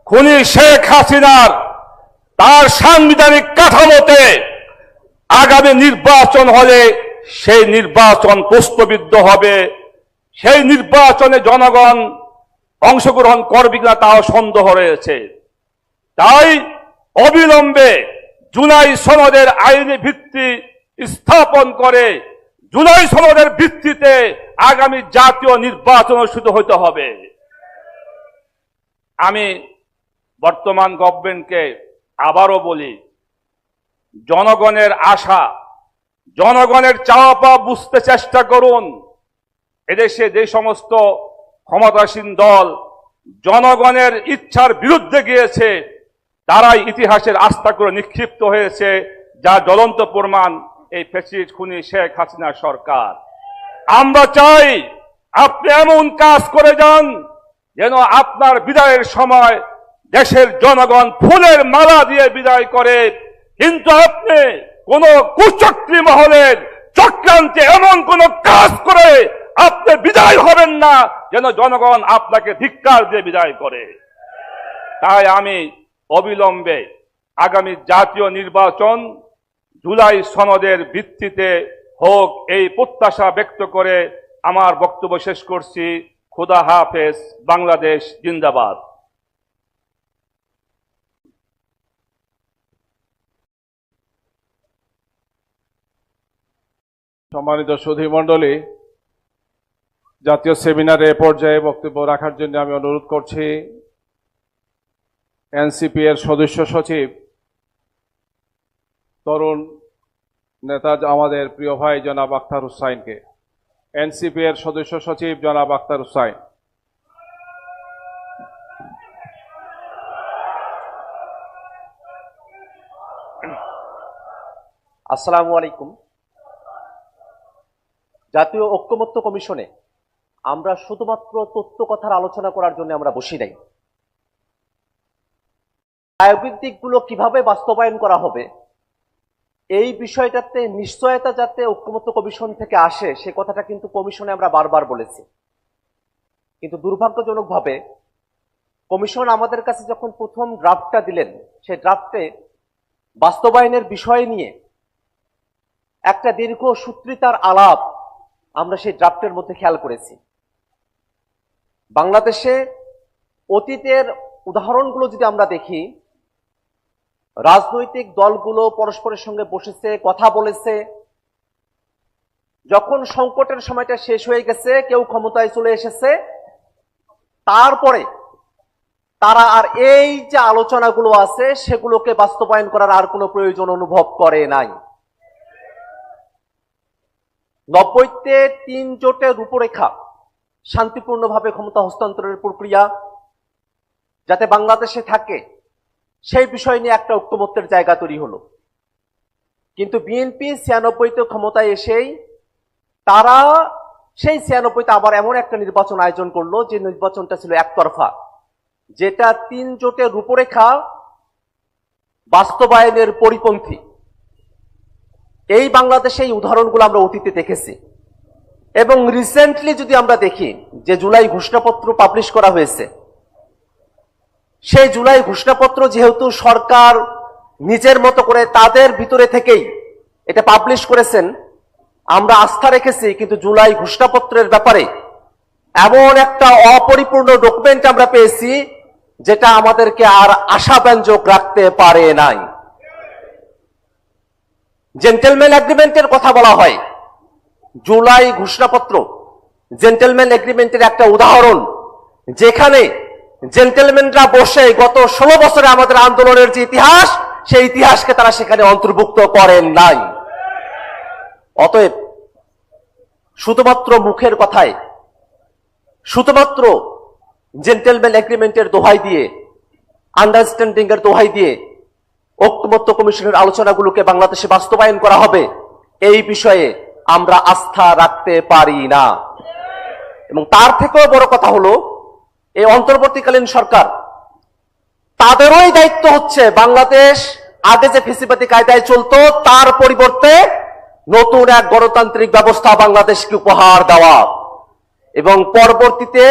খুনি শেখ হাসিনার তার সাংবিধানিক কাঠামোতে আগামী নির্বাচন হলে সেই নির্বাচন প্রশ্নবিদ্ধ হবে। সেই নির্বাচনে জনগণ অংশগ্রহণ করবে কিনা তাও সন্দেহ রয়েছে। তাই অবিলম্বে জুলাই সনদের আইনি ভিত্তি স্থাপন করে জুলাই সনদের ভিত্তিতে আগামী জাতীয় নির্বাচন অনুষ্ঠিত হতে হবে। আমি বর্তমান গভর্নমেন্টকে আবারও বলি, জনগণের আশা, জনগণের চাওয়া পাওয়া বুঝতে চেষ্টা করুন। এদেশে যে সমস্ত ক্ষমতাসীন দল জনগণের ইচ্ছার বিরুদ্ধে গিয়েছে, তারাই ইতিহাসের আস্থা করে নিক্ষিপ্ত হয়েছে, যা জ্বলন্ত প্রমাণ এই ফ্যাসিস্ট খুনি শেখ হাসিনা সরকার। আমরা চাই আপনি এমন কাজ করে যান যেন আপনার বিদায়ের সময় দেশের জনগণ ফুলের মালা দিয়ে বিদায় করে, কিন্তু আপনি কোন কুচক্রী মহলের চক্রান্তে এমন কোন কাজ করে আপনি বিদায় হবেন না যেন জনগণ আপনাকে ধিক্কার দিয়ে বিদায় করে। তাই আমি অবিলম্বে আগামী জাতীয় নির্বাচন জুলাই সনদের ভিত্তিতে হোক, এই প্রত্যাশা ব্যক্ত করে আমার বক্তব্য শেষ করছি। খুদা হাফেজ। বাংলাদেশ জিন্দাবাদ।
সম্মানিত সুধী মণ্ডলী, জাতীয় সেমিনারে এ পর্যায়ে বক্তব্য রাখার জন্য আমি অনুরোধ করছি এনসিপি এর সদস্য সচিব, তরুণ নেতা আমাদের প্রিয় ভাই জনাব আখতার হুসাইনকে। এনসিপি এর সদস্য সচিব জনাব আখতার হুসাইন।
আসসালামু আলাইকুম। জাতীয় ঐক্যমত্য কমিশনে আমরা শুধুমাত্র তথ্য কথার আলোচনা করার জন্য আমরা বসি নাই। প্রায়োগিক দিকগুলো কিভাবে বাস্তবায়ন করা হবে এই বিষয়টাতে নিশ্চয়তা যাতে ঐক্যমত্য কমিশন থেকে আসে, সে কথাটা কিন্তু কমিশনে আমরা বারবার বলেছি। কিন্তু দুর্ভাগ্যজনকভাবে কমিশন আমাদের কাছে যখন প্রথম ড্রাফটটা দিলেন, সেই ড্রাফটে বাস্তবায়নের বিষয় নিয়ে একটা দীর্ঘ সূত্রিতার আলাপ আমরা সেই ড্রাফটের মধ্যে খেয়াল করেছি। বাংলাদেশে অতীতের উদাহরণগুলো যদি আমরা দেখি, রাজনৈতিক দলগুলো পরস্পরের সঙ্গে বসেছে, কথা বলেছে, যখন সংকটের সময়টা শেষ হয়ে গেছে, কেউ ক্ষমতায় চলে এসেছে, তারপরে তারা আর এই যে আলোচনাগুলো আছে সেগুলোকে বাস্তবায়ন করার আর কোনো প্রয়োজন অনুভব করে নাই। 90-তে 3 জোটের রূপরেখা, শান্তিপূর্ণভাবে ক্ষমতা হস্তান্তরের প্রক্রিয়া যাতে বাংলাদেশে থাকে, সেই বিষয় নিয়ে একটা ঐক্যমত্যের জায়গা তৈরি হলো। কিন্তু বিএনপি 96-তে ক্ষমতায় এসেই তারা সেই 96-তে আবার এমন একটা নির্বাচন আয়োজন করলো যে নির্বাচনটা ছিল একতরফা, যেটা 3 জোটের রূপরেখা বাস্তবায়নের পরিপন্থী। এই বাংলাদেশে এই উদাহরণগুলো আমরা অতীতে দেখেছি। এবং রিসেন্টলি যদি আমরা দেখি যে জুলাই ঘোষণাপত্র পাবলিশ করা হয়েছে, সেই জুলাই ঘোষণাপত্র যেহেতু সরকার নিজের মতো করে তাদের ভিতরে থেকেই এটা পাবলিশ করেছেন, আমরা আস্থা রেখেছি। কিন্তু জুলাই ঘোষণাপত্রের ব্যাপারে এমন একটা অপরিপূর্ণ ডকুমেন্ট আমরা পেয়েছি যেটা আমাদেরকে আর আশাব্যঞ্জক রাখতে পারে নাই। জেন্টেলম্যান এগ্রিমেন্টের কথা বলা হয়, জুলাই ঘোষণাপত্র জেন্টেলম্যান এগ্রিমেন্টের একটা উদাহরণ, যেখানে জেন্টেলম্যানরা বসে গত 16 বছরে আমাদের আন্দোলনের যে ইতিহাস, সেই ইতিহাসকে তারা সেখানে অন্তর্ভুক্ত করেন নাই। অতএব শুধুমাত্র মুখের কথায়, শুধুমাত্র জেন্টেলম্যান এগ্রিমেন্টের দোহাই দিয়ে, আন্ডারস্ট্যান্ডিং এর দোহাই দিয়ে ঐক্যমত্য কমিশনের আলোচনাগুলোকে বাংলাদেশে বাস্তবায়ন করা হবে, এই বিষয়ে আমরা আস্থা রাখতে পারি না। এবং তার থেকেও বড় কথা হলো, এই অন্তর্বর্তীকালীন সরকার, তাদেরই দায়িত্ব হচ্ছে বাংলাদেশ আগে যে ফ্যাসিবাদী কায়দায় চলতো তার পরিবর্তে নতুন এক গণতান্ত্রিক ব্যবস্থা বাংলাদেশকে উপহার দেওয়া। এবং পরবর্তীতে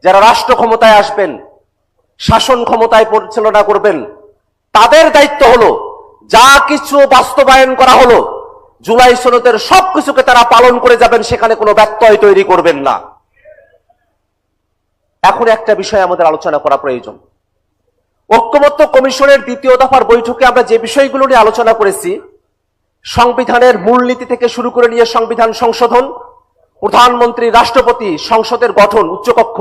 যারা রাষ্ট্র ক্ষমতায় আসবেন, শাসন ক্ষমতায় পরিচালনা করবেন, তাদের দায়িত্ব হলো যা কিছু বাস্তবায়ন করা হলো জুলাই সনদের সবকিছুকে তারা পালন করে যাবেন, সেখানে কোনো ব্যত্যয় তৈরি করবেন না। এখন একটা বিষয় আমাদের আলোচনা করা প্রয়োজন। ঐক্যমত্য কমিশনের দ্বিতীয় দফার বৈঠকে আমরা যে বিষয়গুলো নিয়ে আলোচনা করেছি, সংবিধানের মূলনীতি থেকে শুরু করে নিয়ে সংবিধান সংশোধন, প্রধানমন্ত্রী, রাষ্ট্রপতি, সংসদের গঠন, উচ্চকক্ষ,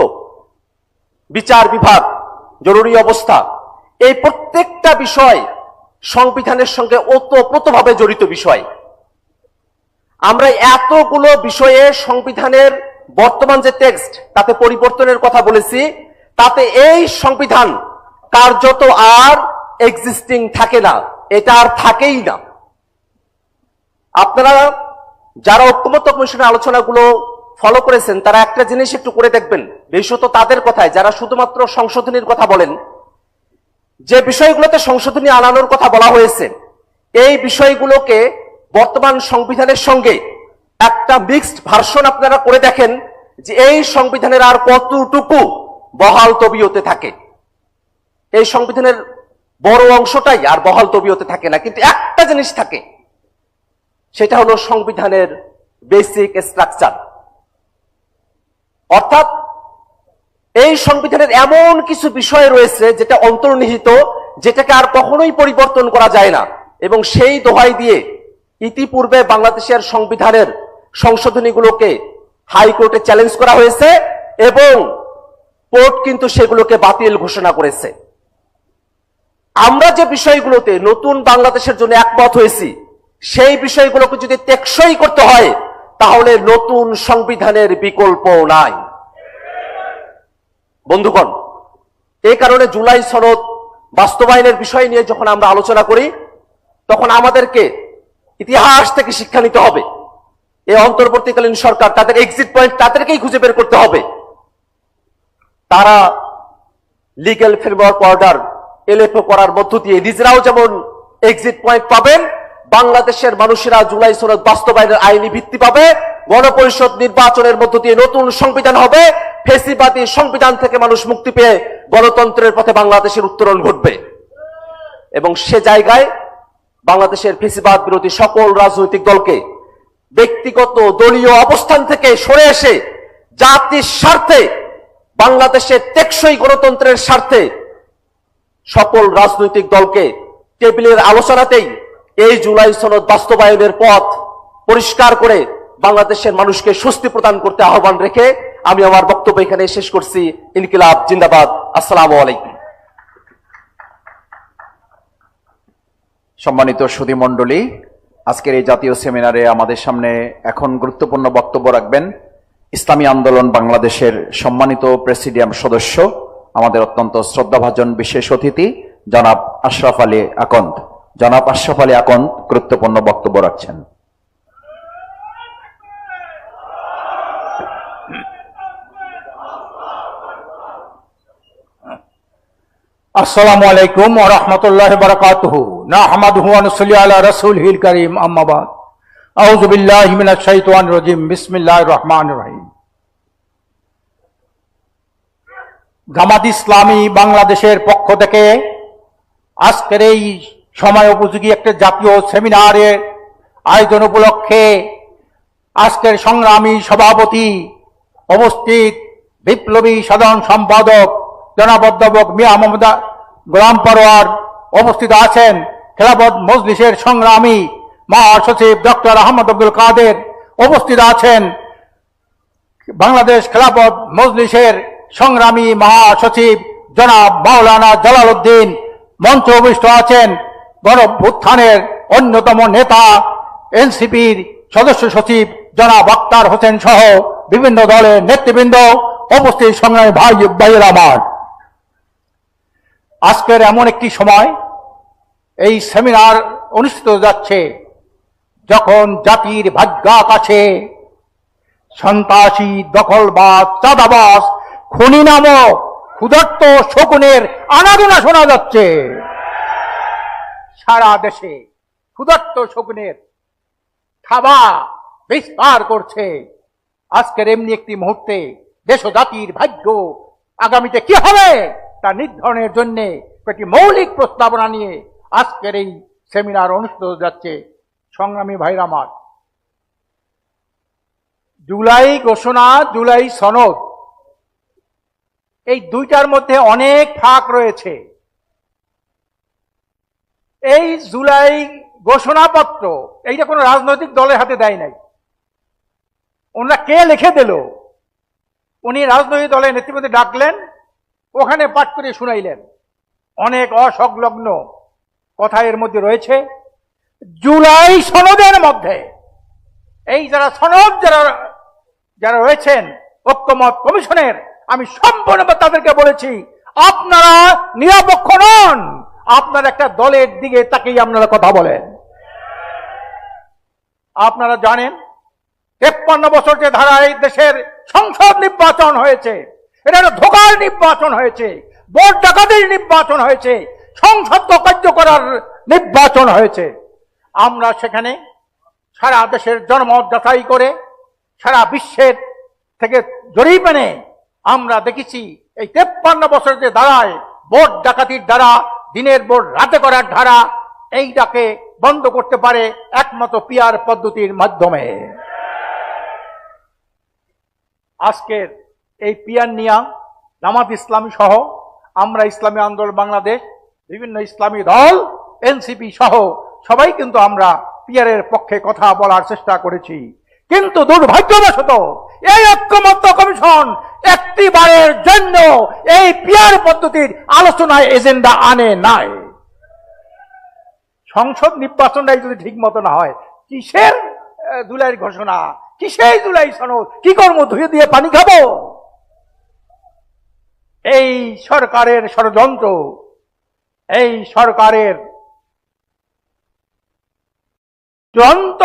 বিচার বিভাগ, জরুরি অবস্থা, এই প্রত্যেকটা বিষয় সংবিধানের সঙ্গে ওতপ্রোতভাবে জড়িত বিষয়। আমরা এতগুলো বিষয়ে সংবিধানের বর্তমান যে টেক্সট তাতে পরিবর্তনের কথা বলেছি, তাতে এই সংবিধান কার্যত আর এক্সিস্টিং থাকে না, এটা আর থাকেই না। আপনারা যারা ঐক্যমত্য কমিশনের আলোচনাগুলো ফলো করেছেন তারা একটা জিনিস একটু করে দেখবেন, বিশেষত তাদের কথায় যারা শুধুমাত্র সংশোধনীর কথা বলেন, যে বিষয়গুলোতে সংশোধনী আনানোর কথা বলা হয়েছে এই বিষয়গুলোকে বর্তমান সংবিধানের সঙ্গে একটা মিক্সড ভার্সন আপনারা করে দেখেন যে এই সংবিধানের আর কতটুকু বহাল তবিয়তে থাকে। এই সংবিধানের বড় অংশটাই আর বহাল তবিয়তে থাকে না, কিন্তু একটা জিনিস থাকে, সেটা হলো সংবিধানের বেসিক স্ট্রাকচার। অর্থাৎ এই সংবিধানের এমন কিছু বিষয় রয়েছে যেটা অন্তর্নিহিত, যেটাকে আর কখনোই পরিবর্তন করা যায় না, এবং সেই দোহাই দিয়ে ইতিপূর্বে বাংলাদেশের সংবিধানের সংশোধনীগুলোকে হাইকোর্টে চ্যালেঞ্জ করা হয়েছে এবং কোর্ট কিন্তু সেগুলোকে বাতিল ঘোষণা করেছে। আমরা যে বিষয়গুলোতে নতুন বাংলাদেশের জন্য একমত হয়েছি সেই বিষয়গুলোকে যদি টেকসই করতে হয় তাহলে নতুন সংবিধানের বিকল্প নাই। বন্ধুগণ, এই কারণে জুলাই সনদ বাস্তবায়নের বিষয় নিয়ে যখন আমরা আলোচনা করি তখন আমাদেরকে ইতিহাস থেকে শিক্ষা নিতে হবে। এই অন্তর্বর্তীকালীন সরকার তাদের এক্সিট পয়েন্ট তাদেরকেই খুঁজে বের করতে হবে। তারা লিগ্যাল ফ্রেমওয়ার্ক অর্ডার এলএফও করার মধ্য দিয়ে নিজেরাও যেমন এক্সিট পয়েন্ট পাবেন, বাংলাদেশের মানুষেরা জুলাই সনদ বাস্তবায়নের আইনি ভিত্তি পাবে, গণপরিষদ নির্বাচনের মধ্য দিয়ে নতুন সংবিধান হবে, ফেসিবাদী সংবিধান থেকে মানুষ মুক্তি পেয়ে গণতন্ত্রের পথে বাংলাদেশের উত্তরণ ঘটবে। এবং সে জায়গায় বাংলাদেশের ফেসিবাদ বিরোধী সকল রাজনৈতিক দলকে ব্যক্তিগত দলীয় অবস্থান থেকে সরে এসে জাতির স্বার্থে, বাংলাদেশের টেকসই গণতন্ত্রের স্বার্থে সকল রাজনৈতিক দলকে টেবিলের আলোচনাতেই এই জুলাই সনদ বাস্তবায়নের পথ পরিষ্কার করে বাংলাদেশের মানুষকে স্বস্তি প্রদান করতে আহ্বান রেখে আমি আমার বক্তব্য এখানে শেষ করছি। ইনকিলাব জিন্দাবাদ। আসসালামু আলাইকুম।
সম্মানিত সুধীমণ্ডলী, আজকের এই জাতীয় সেমিনারে আমাদের সামনে এখন গুরুত্বপূর্ণ বক্তব্য রাখবেন ইসলামী আন্দোলন বাংলাদেশের সম্মানিত প্রেসিডিয়াম সদস্য, আমাদের অত্যন্ত শ্রদ্ধাভাজন বিশেষ অতিথি জনাব আশরাফ আলী আকন্দ। জনাব আশরাফ আলী আকন্দ গুরুত্বপূর্ণ বক্তব্য রাখছেন।
আসসালামু আলাইকুম ওয়া রাহমাতুল্লাহি ওয়া বারাকাতুহু। নাহমাদুহু ওয়া নুসাল্লি আলা রাসূলিহিল কারীম, আম্মা বাদ। আউযু বিল্লাহি মিনাশ শাইতানির রাজীম। বিসমিল্লাহির রহমানির রহিম। জামাত ইসলামী বাংলাদেশের পক্ষ থেকে আজকের এই সময় উপযোগী একটা জাতীয় সেমিনারের আয়োজন উপলক্ষে আজকের সংগ্রামী সভাপতি, উপস্থিত বিপ্লবী সাধারণ সম্পাদক জনাব অধ্যাপক মিয়া মোহাম্মদ গোলাম পরোয়ার, উপস্থিত আছেন খেলাফত মজলিসের সংগ্রামী মহাসচিব ডক্টর আহমদ আব্দুল কাদের, উপস্থিত আছেন বাংলাদেশ খেলাফত মজলিসের সংগ্রামী মহাসচিব জনাব মাওলানা জালাল উদ্দিন, মঞ্চে উপস্থিত আছেন গণঅভ্যুত্থানের অন্যতম নেতা এনসিপির সদস্য সচিব জনাব আক্তার হোসেন সহ বিভিন্ন দলের নেতৃবৃন্দ, উপস্থিত সংগ্রামী ভাইয়ের আমার। আজকের এমন একটি সময় এই সেমিনার অনুষ্ঠিত যাচ্ছে যখন জাতির ভাগ্যাকাশে সন্ত্রাসী, দখলবাজ, চাঁদাবাজ, খুনি নামক ক্ষুধার্ত শকুনের আনাগোনা শোনা যাচ্ছে। সারা দেশে ক্ষুধার্ত শকুনের থাবা বিস্তার করছে। আজকের এমনি একটি মুহূর্তে দেশ ও জাতির ভাগ্য আগামীতে কি হবে তা নির্ধারণের জন্য একটি মৌলিক প্রস্তাবনা নিয়ে আজকের এই সেমিনার অনুষ্ঠিত যাচ্ছে। সংগ্রামী ভাইরা আমার, জুলাই ঘোষণা, জুলাই সনদ, এই দুইটার মধ্যে অনেক ফাঁক রয়েছে। এই জুলাই ঘোষণাপত্র এইটা কোনো রাজনৈতিক দলের হাতে দেয় নাই। ওনারা কে লিখে দিল? উনি রাজনৈতিক দলের নেতৃবৃন্দে ডাকলেন, ওখানে পাঠ করে শুনাইলেন। অনেক অসংলগ্ন কথা এর মধ্যে রয়েছে। জুলাই সনদের মধ্যে এই যারা সনদ যারা রয়েছেন ঐক্যমত কমিশনের, আমি সম্পূর্ণ তাদেরকে বলেছি, আপনারা নিরপেক্ষ নন, আপনারা একটা দলের দিকে তাকিয়ে আপনারা কথা বলেন। আপনারা জানেন 53 বছর যে ধারায় দেশের সংসদ নির্বাচন হয়েছে, এটা একটা ধোঁকার নির্বাচন হয়েছে, ভোট ডাকাতির নির্বাচন হয়েছে, সংসদ কার্য করার নির্বাচন হয়েছে। আমরা সেখানে সারা দেশের জনমত যাচাই করে সারা বিশ্বের থেকে জরিপ এনে আমরা দেখেছি এই 53 বছর যে ধারায় ভোট ডাকাতির দ্বারা দিনের ভোট রাতে করার ধারা, এইটাকে বন্ধ করতে পারে একমাত্র পিআর পদ্ধতির মাধ্যমে। আজকের এই পিআর নিয়া জামাত ইসলামী সহ আমরা ইসলামী আন্দোলন বাংলাদেশ, বিভিন্ন ইসলামী দল, এনসিপি সহ সবাই কিন্তু আমরা পিআরের পক্ষে কথা বলার চেষ্টা করেছি। কিন্তু দুর্ভাগ্যবশত এই ঐক্যমত্য কমিশন একটিবারের জন্য এই পিআর পদ্ধতির আলোচনায় এজেন্ডা আনে নাই। সংসদ নির্বাচনটাই যদি ঠিক মতো না হয়, কিসের জুলাইয়ের ঘোষণা, কিসের জুলাই সনদ, কি করবো? ধুয়ে দিয়ে পানি খাবো? এই সরকারের ষড়যন্ত্র, এই সরকারের চূড়ান্ত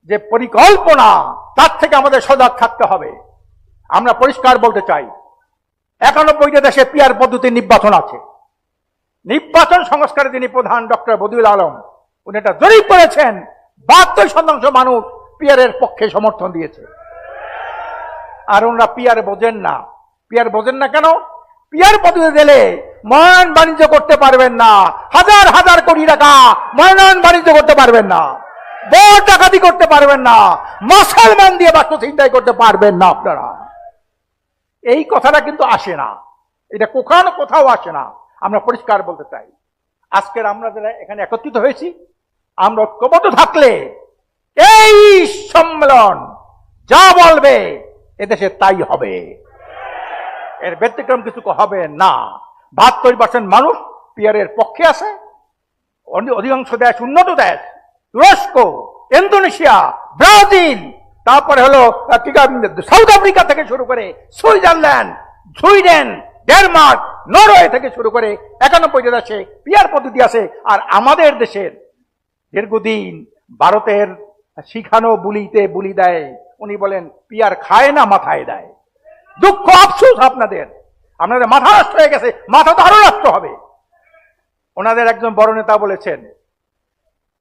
যে পরিকল্পনা, তার থেকে আমাদের সজাগ থাকতে হবে। আমরা পরিষ্কার বলতে চাই, 91টা দেশে পিআর পদ্ধতির নির্বাচন আছে। নির্বাচন সংস্কারে যিনি প্রধান ডক্টর বদিউল আলম, উনি এটা জরিপ করেছেন, 72% মানুষ পিআরের পক্ষে সমর্থন দিয়েছে। আর ওনারা পিআর বোঝেন না। পিআর বোঝেন না কেন? পিআর পদ্ধতি দিলে মনোনয়ন বাণিজ্য করতে পারবেন না, হাজার হাজার কোটি টাকা মনোনয়ন বাণিজ্য করতে পারবেন না, ভোট ডাকাতি করতে পারবেন না, মুসলমান দিয়ে বাক্য চিন্তাই করতে পারবেন না আপনারা। এই কথাটা কিন্তু আসে না, এটা কোথাও আসে না। আমরা পরিষ্কার বলতে চাই, আজকের আমরা যারা এখানে একত্রিত হয়েছি, আমরা ঐক্যবদ্ধ থাকলে এই সম্মেলন যা বলবে এদেশে তাই হবে, এর ব্যতিক্রম কিছু হবে না। 72% মানুষ পিআরের পক্ষে আছে। অধিকাংশ দেশ, উন্নত দেশ, তুরস্ক, ইন্দোনেশিয়া, ব্রাজিল, তারপরে হলো সাউথ আফ্রিকা থেকে শুরু করে সুইজারল্যান্ড, সুইডেন, ডেনমার্ক, নরওয়ে থেকে শুরু করে 91টা দেশে পিআর পদ্ধতি আছে। আর আমাদের দেশের দীর্ঘদিন ভারতের শিখানো বুলিতে বুলি দেয়, উনি বলেন পিআর খায় না, মাথায় দেয়। দুঃখ আফসোস আপনাদের মাথা নষ্ট হয়ে গেছে, মাথা তো আরো নষ্ট হবে। ওনাদের একজন বড় নেতা বলেছেন,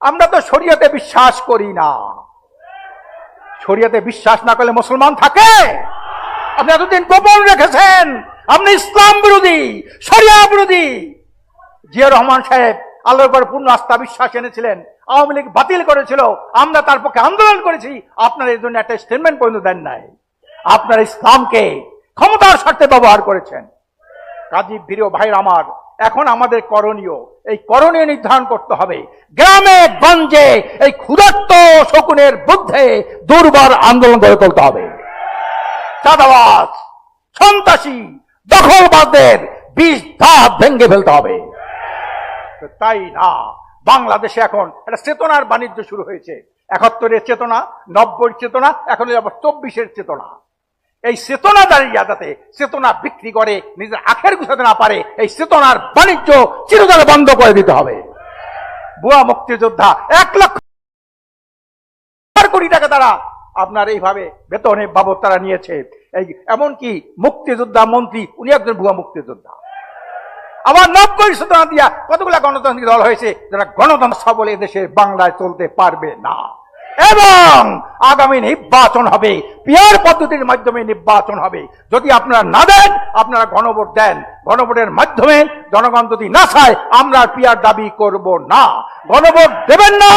আমরা তো শরিয়তে বিশ্বাস করি না। শরিয়তে বিশ্বাস না করলে মুসলমান থাকে? আপনি এতদিন গোপন রেখেছেন, আপনি ইসলাম বিরোধী, শরিয়া বিরোধী। জিয়া রহমান সাহেব আল্লাহর উপর পূর্ণ আস্থা বিশ্বাস এনেছিলেন, আওয়ামী লীগ বাতিল করেছিল, আমরা তার পক্ষে আন্দোলন করেছি। আপনার এই জন্য একটা স্টেটমেন্ট পর্যন্ত দেন নাই। আপনার ইসলামকে ক্ষমতার স্বার্থে ব্যবহার করেছেন। কাজী প্রিয় ভাইরা আমার, এখন আমাদের করণীয়, এই করণীয় নির্ধারণ করতে হবে। গ্রামে গঞ্জে এই ক্ষুধার্ত শকুনের বিরুদ্ধে দুর্বার আন্দোলন গড়ে তুলতে হবে। চাঁদাবাজ, সন্ত্রাসী, দখলবাজদের বিষ ধাপ ভেঙে ফেলতে হবে। তাই না, বাংলাদেশে এখন একটা চেতনার বাণিজ্য শুরু হয়েছে। 71-এর চেতনা, 90-এর চেতনা, এখন আবার 24-এর চেতনা। এই চেতনা দাঁড়িয়ে যাতে চেতনা বিক্রি করে নিজের আখের গুছাতে না পারে, এই চেতনার বাণিজ্য চিরতরে বন্ধ করে দিতে হবে। ভুয়া মুক্তিযোদ্ধা 1 লক্ষ কোটি টাকা তারা আপনার এইভাবে বেতনের বাবদ তারা নিয়েছে। এই এমনকি মুক্তিযোদ্ধা মন্ত্রী, উনি একজন ভুয়া মুক্তিযোদ্ধা। আবার 90 চেতনা দিয়া কতগুলা গণতান্ত্রিক দল হয়েছে যারা গণতন্ত্র বলে দেশে বাংলায় চলতে পারবে না। এবং আগামী নির্বাচন হবে পিআর পদ্ধতির মাধ্যমে নির্বাচন হবে। যদি আপনারা না দেন, আপনারা গণভোট দেন, গণভোটের মাধ্যমে জনগণ যদি না চায়, আমরা পিআর দাবি করব না। গণভোট দেবেন না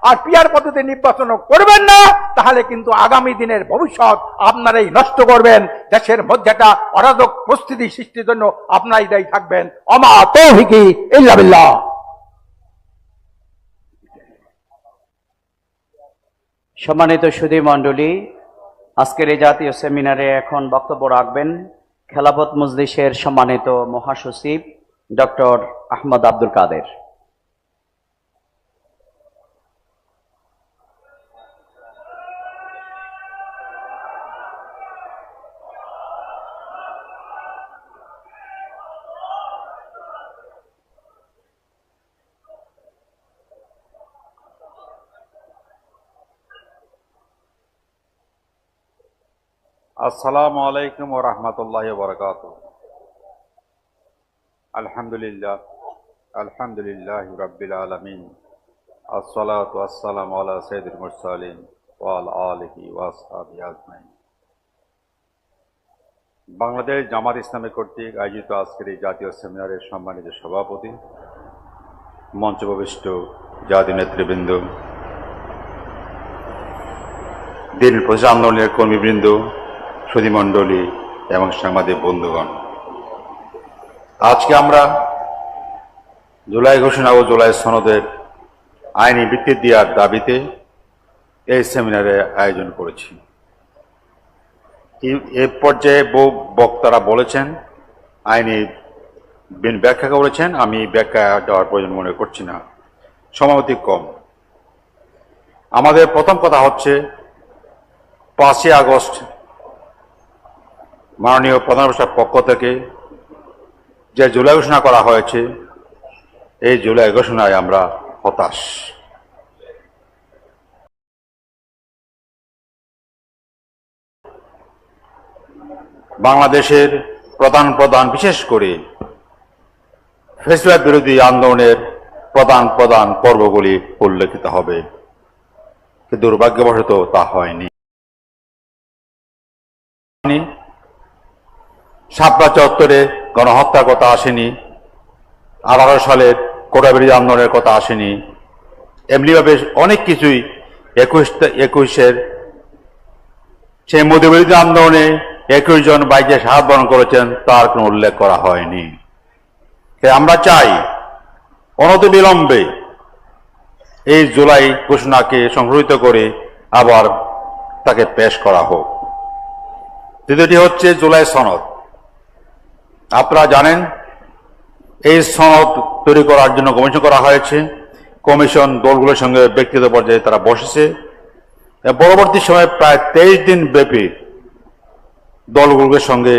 আর পিআর পদ্ধতি নির্বাচন করবেন না, তাহলে কিন্তু আগামী দিনের ভবিষ্যৎ আপনারাই নষ্ট করবেন। দেশের মধ্যে একটা অরাজক পরিস্থিতি সৃষ্টির জন্য আপনারাই দায়ী থাকবেন। ওমা তৌফিকি ইল্লা বিল্লাহ।
সম্মানিত সুধী মণ্ডলী, আজকের এই জাতীয় সেমিনারে এখন বক্তব্য রাখবেন খেলাফত মজলিসের সম্মানিত মহাসচিব ডক্টর আহমদ আব্দুল কাদের।
আসসালামু আলাইকুম ওয়া রাহমাতুল্লাহি ওয়া বারাকাতুহু। আলহামদুলিল্লাহি রাব্বিল আলামিন। আসসালাতু ওয়াসসালামু আলা সাইয়্যিদিল মুরসালিন ওয়া আলা আলিহি ওয়া আসহাবিহি আজমাইন। বাংলাদেশ জামাত ইসলামী কর্তৃক আয়োজিত আজকের এই জাতীয় সেমিনারের সম্মানিত সভাপতি, মঞ্চপ্রবিষ্ট জাতীয় নেতৃবৃন্দ, দিন প্রচার আন্দোলনের কর্মীবৃন্দ, সুধীমণ্ডলী এবং সাংবাদিক বন্ধুগণ, আজকে আমরা জুলাই ঘোষণা ও জুলাই সনদের আইনি ভিত্তি দেওয়ার দাবিতে এই সেমিনারে আয়োজন করেছি। এ পর্যায়ে বহু বক্তারা বলেছেন, আইনি ব্যাখ্যা করেছেন, আমি ব্যাখ্যা দেওয়ার প্রয়োজন মনে করছি না, সময় অতি কম। আমাদের প্রথম কথা হচ্ছে 5ই আগস্ট মাননীয় প্রধান উপদেষ্টার পক্ষ থেকে যে জুলাই ঘোষণা করা হয়েছে, এই জুলাই ঘোষণায় আমরা হতাশ। বাংলাদেশের প্রধান বিশেষ করে ফ্যাসিবাদ বিরোধী আন্দোলনের প্রধান পর্বগুলি উল্লেখিত হবে, কিন্তু দুর্ভাগ্যবশত তা হয়নি। শাপলা চত্বরে গণহত্যার কথা আসেনি, 18 সালের কোটা বিরোধী আন্দোলনের কথা আসেনি, এমনিভাবে অনেক কিছুই 21-এর সেই মোদী বিরোধী আন্দোলনে 21 জন বাইকে শাহাদ বরণ করেছেন, তার কোনো উল্লেখ করা হয়নি। আমরা চাই অনতিবিলম্বে এই জুলাই ঘোষণাকে সংশোধিত করে আবার তাকে পেশ করা হোক। দ্বিতীয়টি হচ্ছে জুলাই সনদ। আপনারা জানেন, এই সনদ তৈরি করার জন্য কমিশন করা হয়েছে। কমিশন দলগুলোর সঙ্গে ব্যক্তিগত পর্যায়ে তারা বসেছে। পরবর্তী সময়ে প্রায় 23 দিন ব্যাপী দলগুলোর সঙ্গে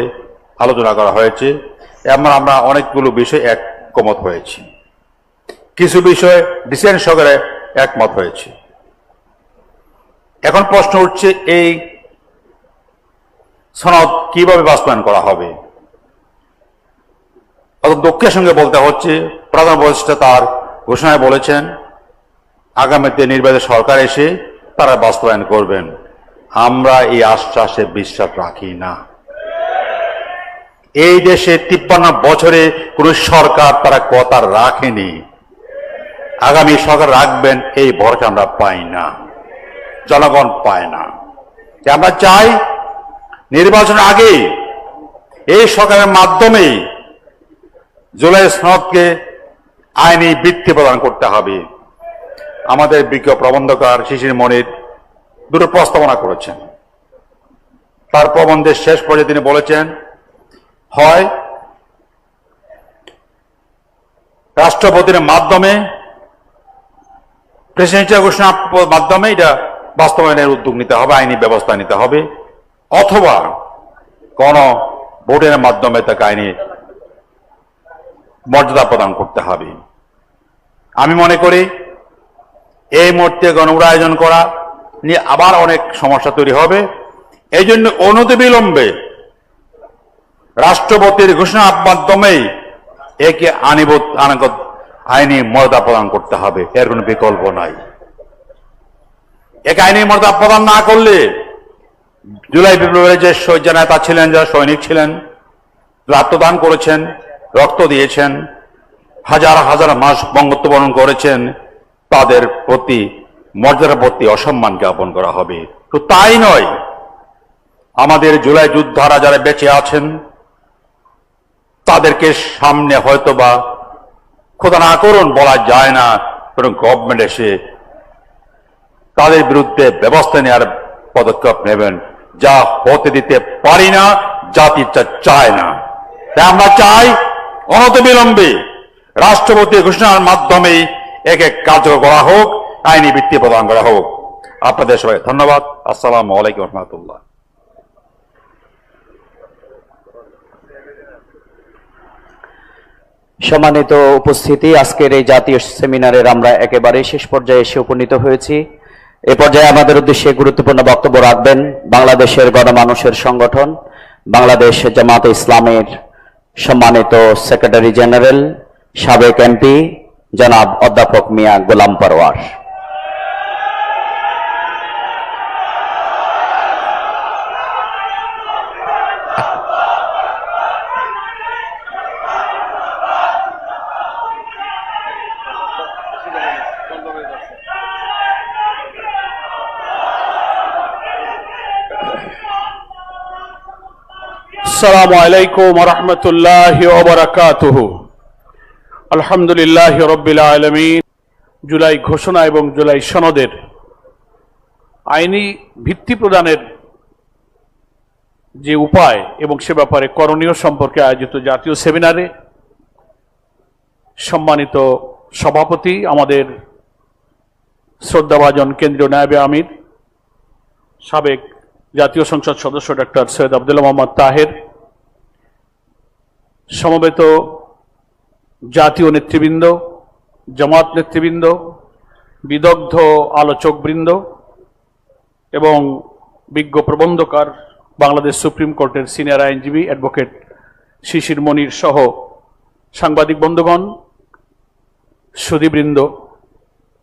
আলোচনা করা হয়েছে এবং আমরা অনেকগুলো বিষয় একমত হয়েছি, কিছু বিষয়ে ডিসেন্ট সহকারে একমত হয়েছে। এখন প্রশ্ন উঠছে, এই সনদ কিভাবে বাস্তবায়ন করা হবে? অত দুঃখের সঙ্গে বলতে হচ্ছে, প্রধান উপদেষ্টা তার ঘোষণায় বলেছেন আগামীতে নির্বাচিত সরকার এসে তারা বাস্তবায়ন করবেন। আমরা এই আশ্বাসে বিশ্বাস রাখি না। এই দেশে 53 বছরে কোন সরকার তারা কথা রাখেনি। আগামী সরকার রাখবেন এই ভরসা আমরা পাই না, জনগণ পায় না। আমরা চাই নির্বাচনের আগে এই সরকারের মাধ্যমে জুলাই সনদকে আইনি ভিত্তি প্রদান করতে হবে। আমাদের বিজ্ঞ প্রবন্ধকার শিশির মনির দুটো প্রস্তাবনা করেছেন। তার প্রবন্ধের শেষ পর্যায়ে তিনি বলেছেন, হয় রাষ্ট্রপতির মাধ্যমে, প্রেসিডেন্সিয়াল ঘোষণার মাধ্যমে এটা বাস্তবায়নের উদ্যোগ নিতে হবে, আইনি ব্যবস্থা নিতে হবে, অথবা কোন ভোটের মাধ্যমে তাকে আইনি মর্যাদা প্রদান করতে হবে। আমি মনে করি এই মুহূর্তে গণভোট আয়োজন করা নিয়ে আবার অনেক সমস্যা তৈরি হবে। এই জন্য অনতিবিলম্বে রাষ্ট্রপতির ঘোষণার মাধ্যমেই একে আইনি মর্যাদা প্রদান করতে হবে, এর কোনো বিকল্প নাই। একে আইনি মর্যাদা প্রদান না করলে জুলাই বিপ্লবের যে নেতা ছিলেন, যারা সৈনিক ছিলেন, আত্মদান করেছেন, রক্ত দিয়েছেন, হাজার হাজার মাস বঙ্গত্ববরণ করেছেন, তাদের প্রতি মর্যাদার প্রতি অসম্মান জ্ঞাপন করা হবে। তো তাই নয়, আমাদের জুলাই যোদ্ধারা যারা বেঁচে আছেন তাদেরকে সামনে হয়তোবা খোদা না করুন বলা যায় না, কারণ গভর্নমেন্ট এসে তাদের বিরুদ্ধে ব্যবস্থা নেওয়ার পদক্ষেপ নেবেন, যা হতে দিতে পারি না, জাতি চায় না। তাই আমরা চাই অনতিবিলম্বে রাষ্ট্রপতি ঘোষণার মাধ্যমেই একে কার্যকর করা হোক, আইনি ভিত্তি প্রদান করা হোক। আপনাদের সবাই ধন্যবাদ। আসসালামু আলাইকুম রহমতুল্লাহ।
সম্মানিত উপস্থিতি, আজকের এই জাতীয় সেমিনারের আমরা একেবারে শেষ পর্যায়ে এসে উপনীত হয়েছি। এ পর্যায়ে আমাদের উদ্দেশ্যে গুরুত্বপূর্ণ বক্তব্য রাখবেন বাংলাদেশের গণমানুষের সংগঠন বাংলাদেশ জামাতে ইসলামের সম্মানিত সেক্রেটারি জেনারেল সাবেক এমপি জনাব অধ্যাপক মিয়া গোলাম পরওয়ার।
আসসালামু আলাইকুম ওয়া রাহমাতুল্লাহি ওয়া বারাকাতুহু। আলহামদুলিল্লাহি রাব্বিল আলামিন। জুলাই ঘোষণা এবং জুলাই সনদের আইনি ভিত্তি প্রদানের যে উপায় এবং সে ব্যাপারে করণীয় সম্পর্কে আয়োজিত জাতীয় সেমিনারে সম্মানিত সভাপতি, আমাদের শ্রদ্ধাভাজন কেন্দ্রীয় নায়েবে আমির, সাবেক জাতীয় সংসদ সদস্য ডক্টর সৈয়দ আব্দুল্লাহ মোহাম্মদ তাহের, সমবেত জাতীয় নেতৃবৃন্দ, জামাত নেতৃবৃন্দ, বিদগ্ধ আলোচকবৃন্দ এবং বিজ্ঞ প্রবন্ধকার, বাংলাদেশ সুপ্রিম কোর্টের সিনিয়র আইনজীবী অ্যাডভোকেট শিশির মনির সহ সাংবাদিক বন্ধুগণ, সুধীবৃন্দ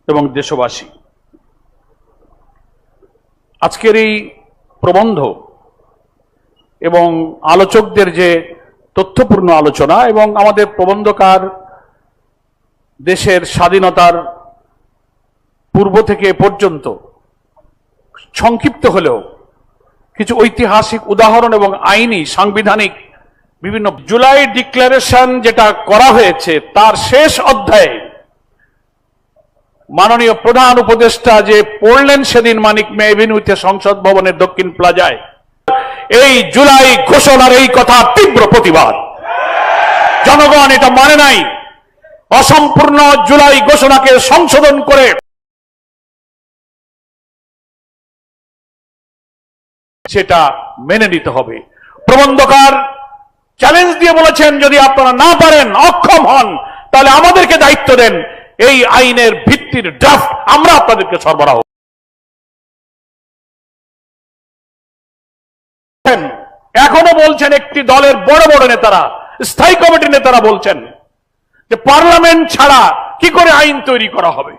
এবং দেশবাসী, আজকের এই প্রবন্ধ এবং আলোচকদের যে তথ্যপূর্ণ আলোচনা এবং আমাদের প্রবন্ধকার দেশের স্বাধীনতার পূর্ব থেকে পর্যন্ত সংক্ষিপ্ত হলেও কিছু ঐতিহাসিক উদাহরণ এবং আইনি সাংবিধানিক বিভিন্ন জুলাই ডিক্লারেশন যেটা করা হয়েছে তার শেষ অধ্যায়ে মাননীয় প্রধান উপদেষ্টা যে পড়লেন সেদিন মানিক মে এভিনিউতে সংসদ ভবনের দক্ষিণ প্লাজায়, এই জুলাই ঘোষণার এই কথা তীব্র প্রতিবাদ। জনগণ এটা মানে নাই। অসম্পূর্ণ জুলাই ঘোষণাকে সংশোধন করে সেটা মেনে নিতে হবে। প্রবন্ধকার চ্যালেঞ্জ দিয়ে বলেছেন, যদি আপনারা না পারেন, অক্ষম হন, তাহলে আমাদেরকে দায়িত্ব দেন, এই আইনের ভিত্তির ড্রাফট আমরা আপনাদেরকে সরবরাহ। এখনো বলছেন একটি দলের বড় বড় নেতারা, স্থায়ী কমিটির নেতারা বলছেন যে পার্লামেন্ট ছাড়া কি করে আইন তৈরি করা হবে।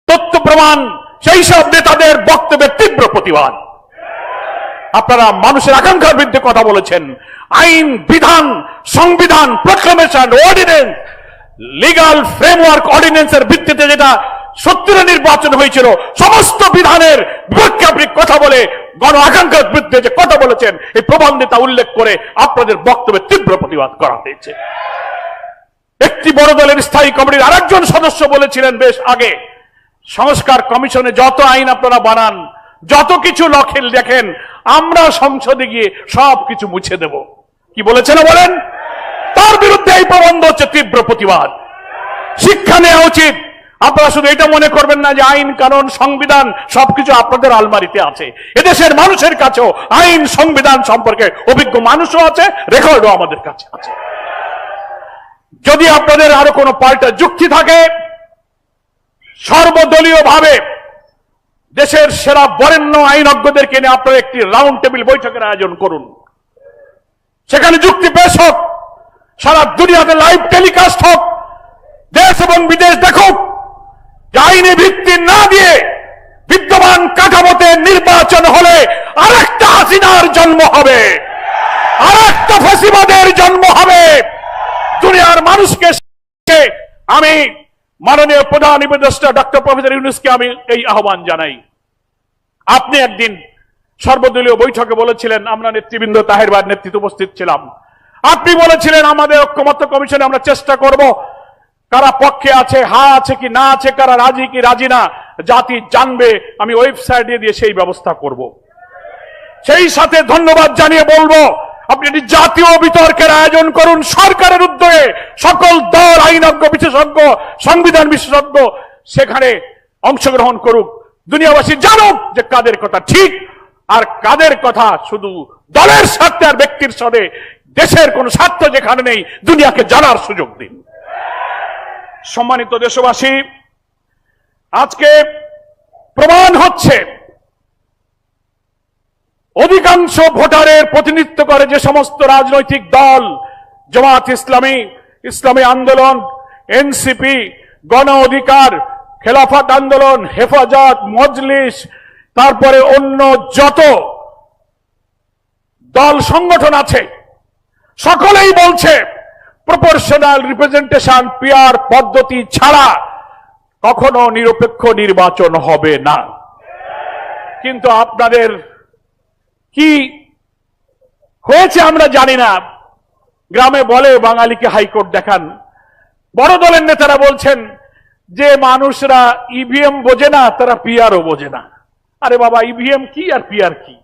তথ্য প্রমাণ সেই সব নেতাদের বক্তব্যের তীব্র প্রতিবাদ। আপনারা মানুষের আকাঙ্ক্ষার বিরুদ্ধে কথা বলেছেন। আইন, বিধান, সংবিধান, প্রক্লামেশন, অর্ডিন্যান্স, লিগাল ফ্রেমওয়ার্ক অর্ডিন্যান্সের ভিত্তিতে যেটা 70 নির্বাচন হয়েছিল, সমস্ত বিধানের বিপক্ষে আপনি কথা বলে গণ আকাঙ্ক্ষার বিরুদ্ধে যে কথা বলেছেন, এই প্রবন্ধে তা উল্লেখ করে আপনাদের বক্তব্যের তীব্র প্রতিবাদ করা হয়েছে। একটি বড় দলের স্থায়ী কমিটির আরেকজন সদস্য বলেছিলেন বেশ আগে, সংস্কার কমিশনে যত আইন আপনারা বানান, যত কিছু দেখেন, আমরা সংসদে গিয়ে সব কিছু মুছে দেব। কি বলেছেন বলেন? তার বিরুদ্ধে এই প্রবন্ধ হচ্ছে তীব্র প্রতিবাদ। শিক্ষা নেওয়া উচিত। আপনারা শুধু এটা মনে করবেন না যে আইন, কানুন, সংবিধান সবকিছু আপনাদের আলমারিতে আছে। এদেশের মানুষের কাছেও আইন, সংবিধান সম্পর্কে অভিজ্ঞ মানুষও আছে, রেকর্ডও আমাদের কাছে আছে। যদি আপনাদের আরো কোনো পাল্টা যুক্তি থাকে, সর্বদলীয় ভাবে দেশের সেরা বরেণ্য আইনজ্ঞদেরকে নিয়ে আপনারা একটি রাউন্ড টেবিল বৈঠকের আয়োজন করুন। সেখানে যুক্তি পেশ হোক, সারা দুনিয়াতে লাইভ টেলিকাস্ট হোক, দেশ এবং বিদেশ দেখুক যে আইনি ভিত্তি না দিয়ে বিদ্যমান কাঠামোতে নির্বাচন হলে আরেকটা হাসিনার জন্ম হবে, আরেকটা ফ্যাসিবাদের জন্ম হবে। দুনিয়ার মানুষকে আমি মাননীয় প্রধান উপদেষ্টা ডক্টর প্রফেসর ইউনূসকে আমি এই আহ্বান জানাই। আপনি একদিন সর্বদলীয় বৈঠকে বলেছিলেন, আমরা নেতৃবৃন্দ তাহের ভাইয়ের নেতৃত্বে উপস্থিত ছিলাম, আপনি বলেছিলেন আমাদের ঐক্যমত্য কমিশনে আমরা চেষ্টা করব কারা পক্ষে আছে, হা আছে কি না আছে, কারা রাজি কি রাজি না, জাতি জানবে। আমি ওয়েবসাইটে দিয়ে সেই ব্যবস্থা করব। সেই সাথে ধন্যবাদ জানিয়ে বলবো, আপনি একটি জাতীয় বিতর্কের আয়োজন করুন সরকারের উদ্যোগে। সকল দল, আইনজ্ঞ বিশেষজ্ঞ, সংবিধান বিশেষজ্ঞ সেখানে অংশগ্রহণ করুক। দুনিয়াবাসী জানুক যে কাদের কথা ঠিক আর কাদের কথা শুধু দলের স্বার্থে আর ব্যক্তির স্বার্থে, দেশের কোন স্বার্থ যেখানে নেই, দুনিয়াকে জানার সুযোগ দিন। সম্মানিত দেশবাসী, আজকে প্রমাণ হচ্ছে অধিকাংশ ভোটারের প্রতিনিধিত্ব করে যে সমস্ত রাজনৈতিক দল, জামাত ইসলামী, ইসলামী আন্দোলন, এনসিপি, গণ অধিকার, খেলাফত আন্দোলন, হেফাজত, মজলিস, তারপরে অন্য যত দল সংগঠন আছে, সকলেই বলছে প্রপোর্শনাল রিপ্রেজেন্টেশন পিআর পদ্ধতি ছাড়া কখনো নিরপেক্ষ নির্বাচন হবে না। কিন্তু আপনাদের কি হয়েছে আমরা জানি না। গ্রামে বলে বাঙালিকে হাইকোর্ট দেখান। বড় দলের নেতারা বলছেন যে মানুষরা ইভিএম বোঝে না, তারা পিআরও বোঝে না। আরে বাবা, ইভিএম কি আর পিআর কি?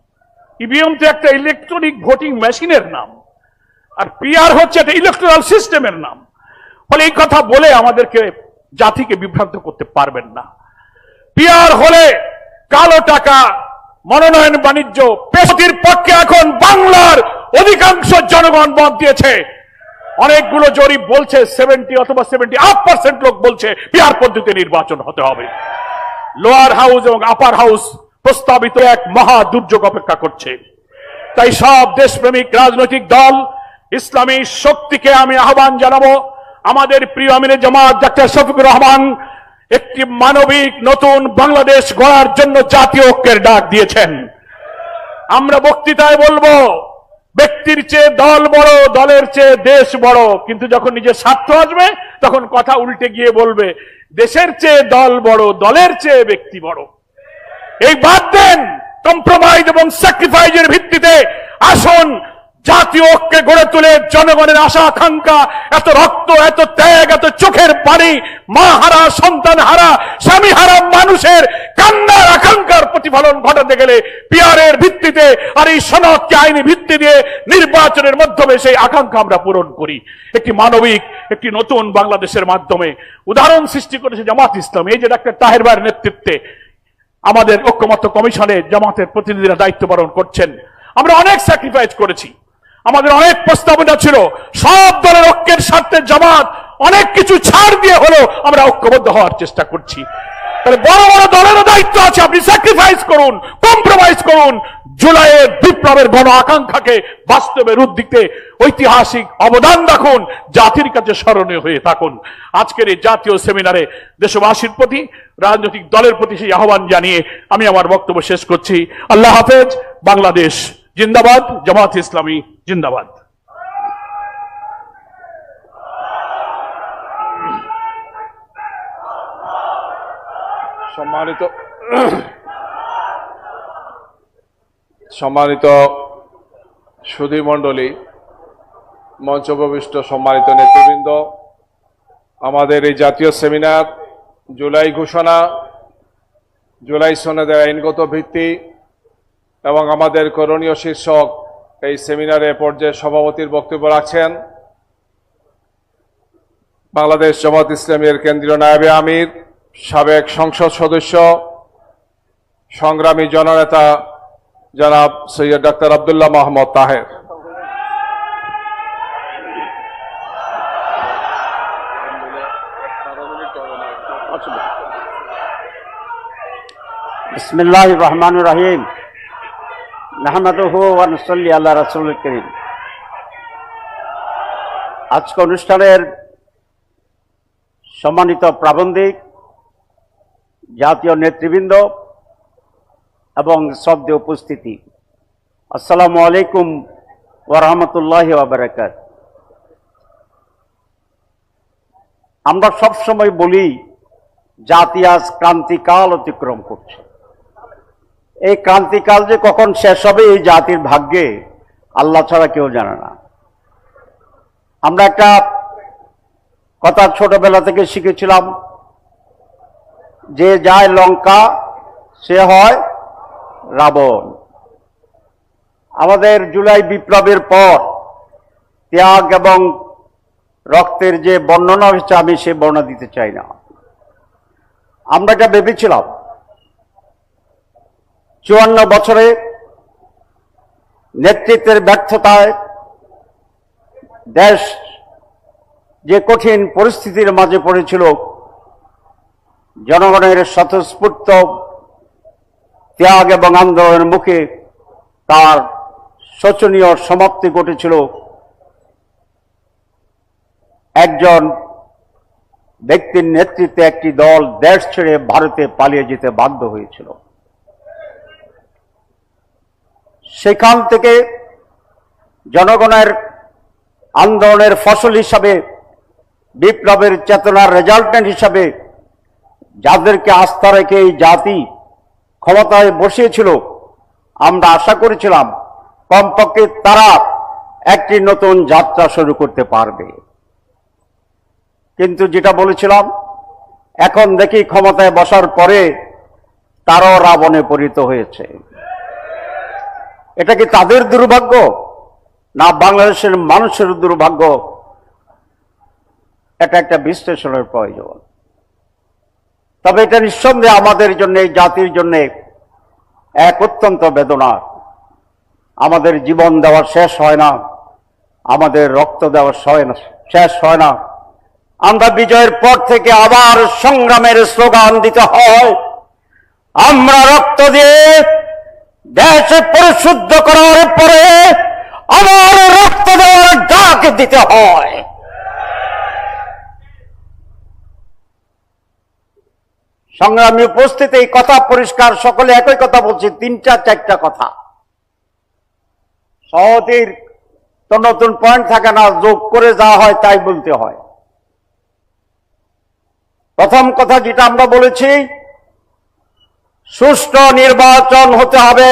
ইভিএম তো একটা ইলেকট্রনিক ভোটিং মেশিনের নাম, আর পিআর হচ্ছে একটা ইলেকট্রাল সিস্টেমের নাম। ফলে এই কথা বলে আমাদেরকে, জাতিকে বিভ্রান্ত করতে পারবেন না। পিআর হলে কালো টাকা, মনোনয়ন বাণিজ্য, পেশির পক্ষে এখন বাংলার অধিকাংশ জনগণ মত দিয়েছে। অনেকগুলো জরিপ বলছে 70 অথবা 78% লোক বলছে পিআর পদ্ধতিতে নির্বাচন হতে হবে। লোয়ার হাউস এবং আপার হাউস প্রস্তাবিত এক মহা দুর্যোগ অপেক্ষা করছে। তাই সব দেশপ্রেমিক রাজনৈতিক দল, ইসলামী শক্তিকে আমি আহ্বান জানাবো, আমাদের প্রিয় আমিরে জামাত ডাক্তার শফিকুর রহমান একটি মানবিক নতুন বাংলাদেশ গড়ার জন্য জাতীয় ঐক্যের ডাক দিয়েছেন। আমরা বক্তৃতায় বলবো ব্যক্তির চেয়ে দল বড়, দলের চেয়ে দেশ বড়, কিন্তু যখন নিজের স্বার্থ আসবে তখন কথা উল্টে গিয়ে বলবে দেশের চেয়ে দল বড়, দলের চেয়ে ব্যক্তি বড়। এই বাদ দেন, কম্প্রোমাইজ এবং স্যাক্রিফাইসের ভিত্তিতে আসুন জাতীয় ঐক্যে গড়ে তুলে জনগণের আশা আকাঙ্ক্ষা, এত রক্ত, এত ত্যাগ, এত চোখের পানি, মা হারা, সন্তান হারা, স্বামী হারা মানুষের কান্নার আকাঙ্ক্ষার প্রতিফলন ঘটাতে গেলে পিআরের ভিত্তিতে আর এই সনদকে আইনি ভিত্তি দিয়ে নির্বাচনের মাধ্যমে সেই আকাঙ্ক্ষা আমরা পূরণ করি। একটি মানবিক, একটি নতুন বাংলাদেশের মাধ্যমে উদাহরণ সৃষ্টি করেছে জামাত ইসলাম। এই যে ডাক্তার তাহের ভাইয়ের নেতৃত্বে আমাদের ঐক্যমত্য কমিশনে জামাতের প্রতিনিধিরা দায়িত্ব পালন করছেন। আমরা অনেক স্যাক্রিফাইস করেছি, আমাদের অনেক প্রস্তাবনা ছিল। সব দলের ঐক্যের স্বার্থে জামাত অনেক কিছু ছাড় দিয়ে হলো আমরা ঐক্যবদ্ধ হওয়ার চেষ্টা করছি। তাহলে বড় বড় দলেরও দায়িত্ব আছে, আপনি স্যাক্রিফাইস করুন, কম্প্রোমাইজ করুন, জুলাইয়ের বিপ্লবের গণ আকাঙ্ক্ষাকে বাস্তবে রূপ দিতে ঐতিহাসিক অবদান রাখুন, জাতির কাছে স্মরণীয় হয়ে থাকুন। আজকের এই জাতীয় সেমিনারে দেশবাসীর প্রতি, রাজনৈতিক দলের প্রতি সেই আহ্বান জানিয়ে আমি আমার বক্তব্য শেষ করছি। আল্লাহ হাফেজ। বাংলাদেশ জিন্দাবাদ, জামাত ইসলামী জিন্দাবাদ।
সম্মানিত সুধী মণ্ডলী, মঞ্চপ্রবিষ্ট সম্মানিত নেতৃবৃন্দ, আমাদের এই জাতীয় সেমিনার জুলাই ঘোষণা, জুলাই সনদের আইনগত ভিত্তি এবং আমাদের করণীয় শীর্ষক এই সেমিনারে পর্যায়ে সভাপতির বক্তব্য রাখছেন বাংলাদেশ জামাত ইসলামীর কেন্দ্রীয় নায়েবে আমির, সাবেক সংসদ সদস্য, সংগ্রামী জননেতা জনাব সৈয়দ ডাক্তার আব্দুল্লাহ মোহাম্মদ তাহের।
বিসমিল্লাহির রহমানির রহিম। নাহমাদুহু ওয়া নুসাল্লি আলা রাসূলিল কারীম। আজকে অনুষ্ঠানের সম্মানিত প্রাবন্ধিক, জাতীয় নেতৃবৃন্দ এবং শ্রদ্ধেয় উপস্থিতি, আসসালামু আলাইকুম ওয়া রাহমাতুল্লাহি ওয়া বারাকাতুহু। আমরা সবসময় বলি জাতি আজ ক্রান্তিকাল অতিক্রম করছে। এই ক্রান্তিকাল যে কখন শেষ হবে এই জাতির ভাগ্যে আল্লাহ ছাড়া কেউ জানে না। আমরা একটা কথা ছোটবেলা থেকে শিখেছিলাম, যে যায় লঙ্কা সে হয় রাবণ। আমাদের জুলাই বিপ্লবের পর ত্যাগ এবং রক্তের যে বর্ণনা হয়েছে, আমি সে বর্ণনা দিতে চাই না। আমরা এটা ভেবেছিলাম 54 বছরে নেতৃত্বের ব্যর্থতায় দেশ যে কঠিন পরিস্থিতির মাঝে পড়েছিল, জনগণের স্বতঃস্ফূর্ত ত্যাগ এবং আন্দোলনের মুখে তার শোচনীয় সমাপ্তি ঘটেছিল। একজন ব্যক্তির নেতৃত্বে একটি দল দেশ ছেড়ে ভারতে পালিয়ে যেতে বাধ্য হয়েছিল। সেখান থেকে জনগণের আন্দোলনের ফসল হিসাবে, বিপ্লবের চেতনার রেজাল্টেন্ট হিসাবে যাদেরকে আস্থা রেখে এই জাতি ক্ষমতায় বসিয়েছিল, আমরা আশা করেছিলাম কমপক্ষে তারা একটি নতুন যাত্রা শুরু করতে পারবে। কিন্তু যেটা বলেছিলাম, এখন দেখি ক্ষমতায় বসার পরে তারাও রাবণে পরিণত হয়েছে। এটা কি তাদের দুর্ভাগ্য না বাংলাদেশের মানুষের দুর্ভাগ্য? এটা একটা বিশ্লেষণের প্রয়োজন। তবে এটা নিঃসন্দেহে আমাদের জন্য, এই জাতির জন্য এক অত্যন্ত বেদনা। আমাদের জীবন দেওয়া শেষ হয় না, আমাদের রক্ত দেওয়া শেষ হয় না। আমরা বিজয়ের পর থেকে আবার সংগ্রামের স্লোগান দিতে হয়। আমরা রক্ত দিয়ে দেশ পরিশুদ্ধ করার পরে আবার রক্ত দেওয়ার ডাক দিতে হয়। সংগ্রামী উপস্থিতি, এই কথা পরিষ্কার, সকলে একই কথা বলছি, 3-4টা কথা। সহজের তো নতুন পয়েন্ট থাকে না, যোগ করে যা হয় তাই বলতে হয়। প্রথম কথা যেটা আমরা বলেছি, সুষ্ঠু নির্বাচন হতে হবে।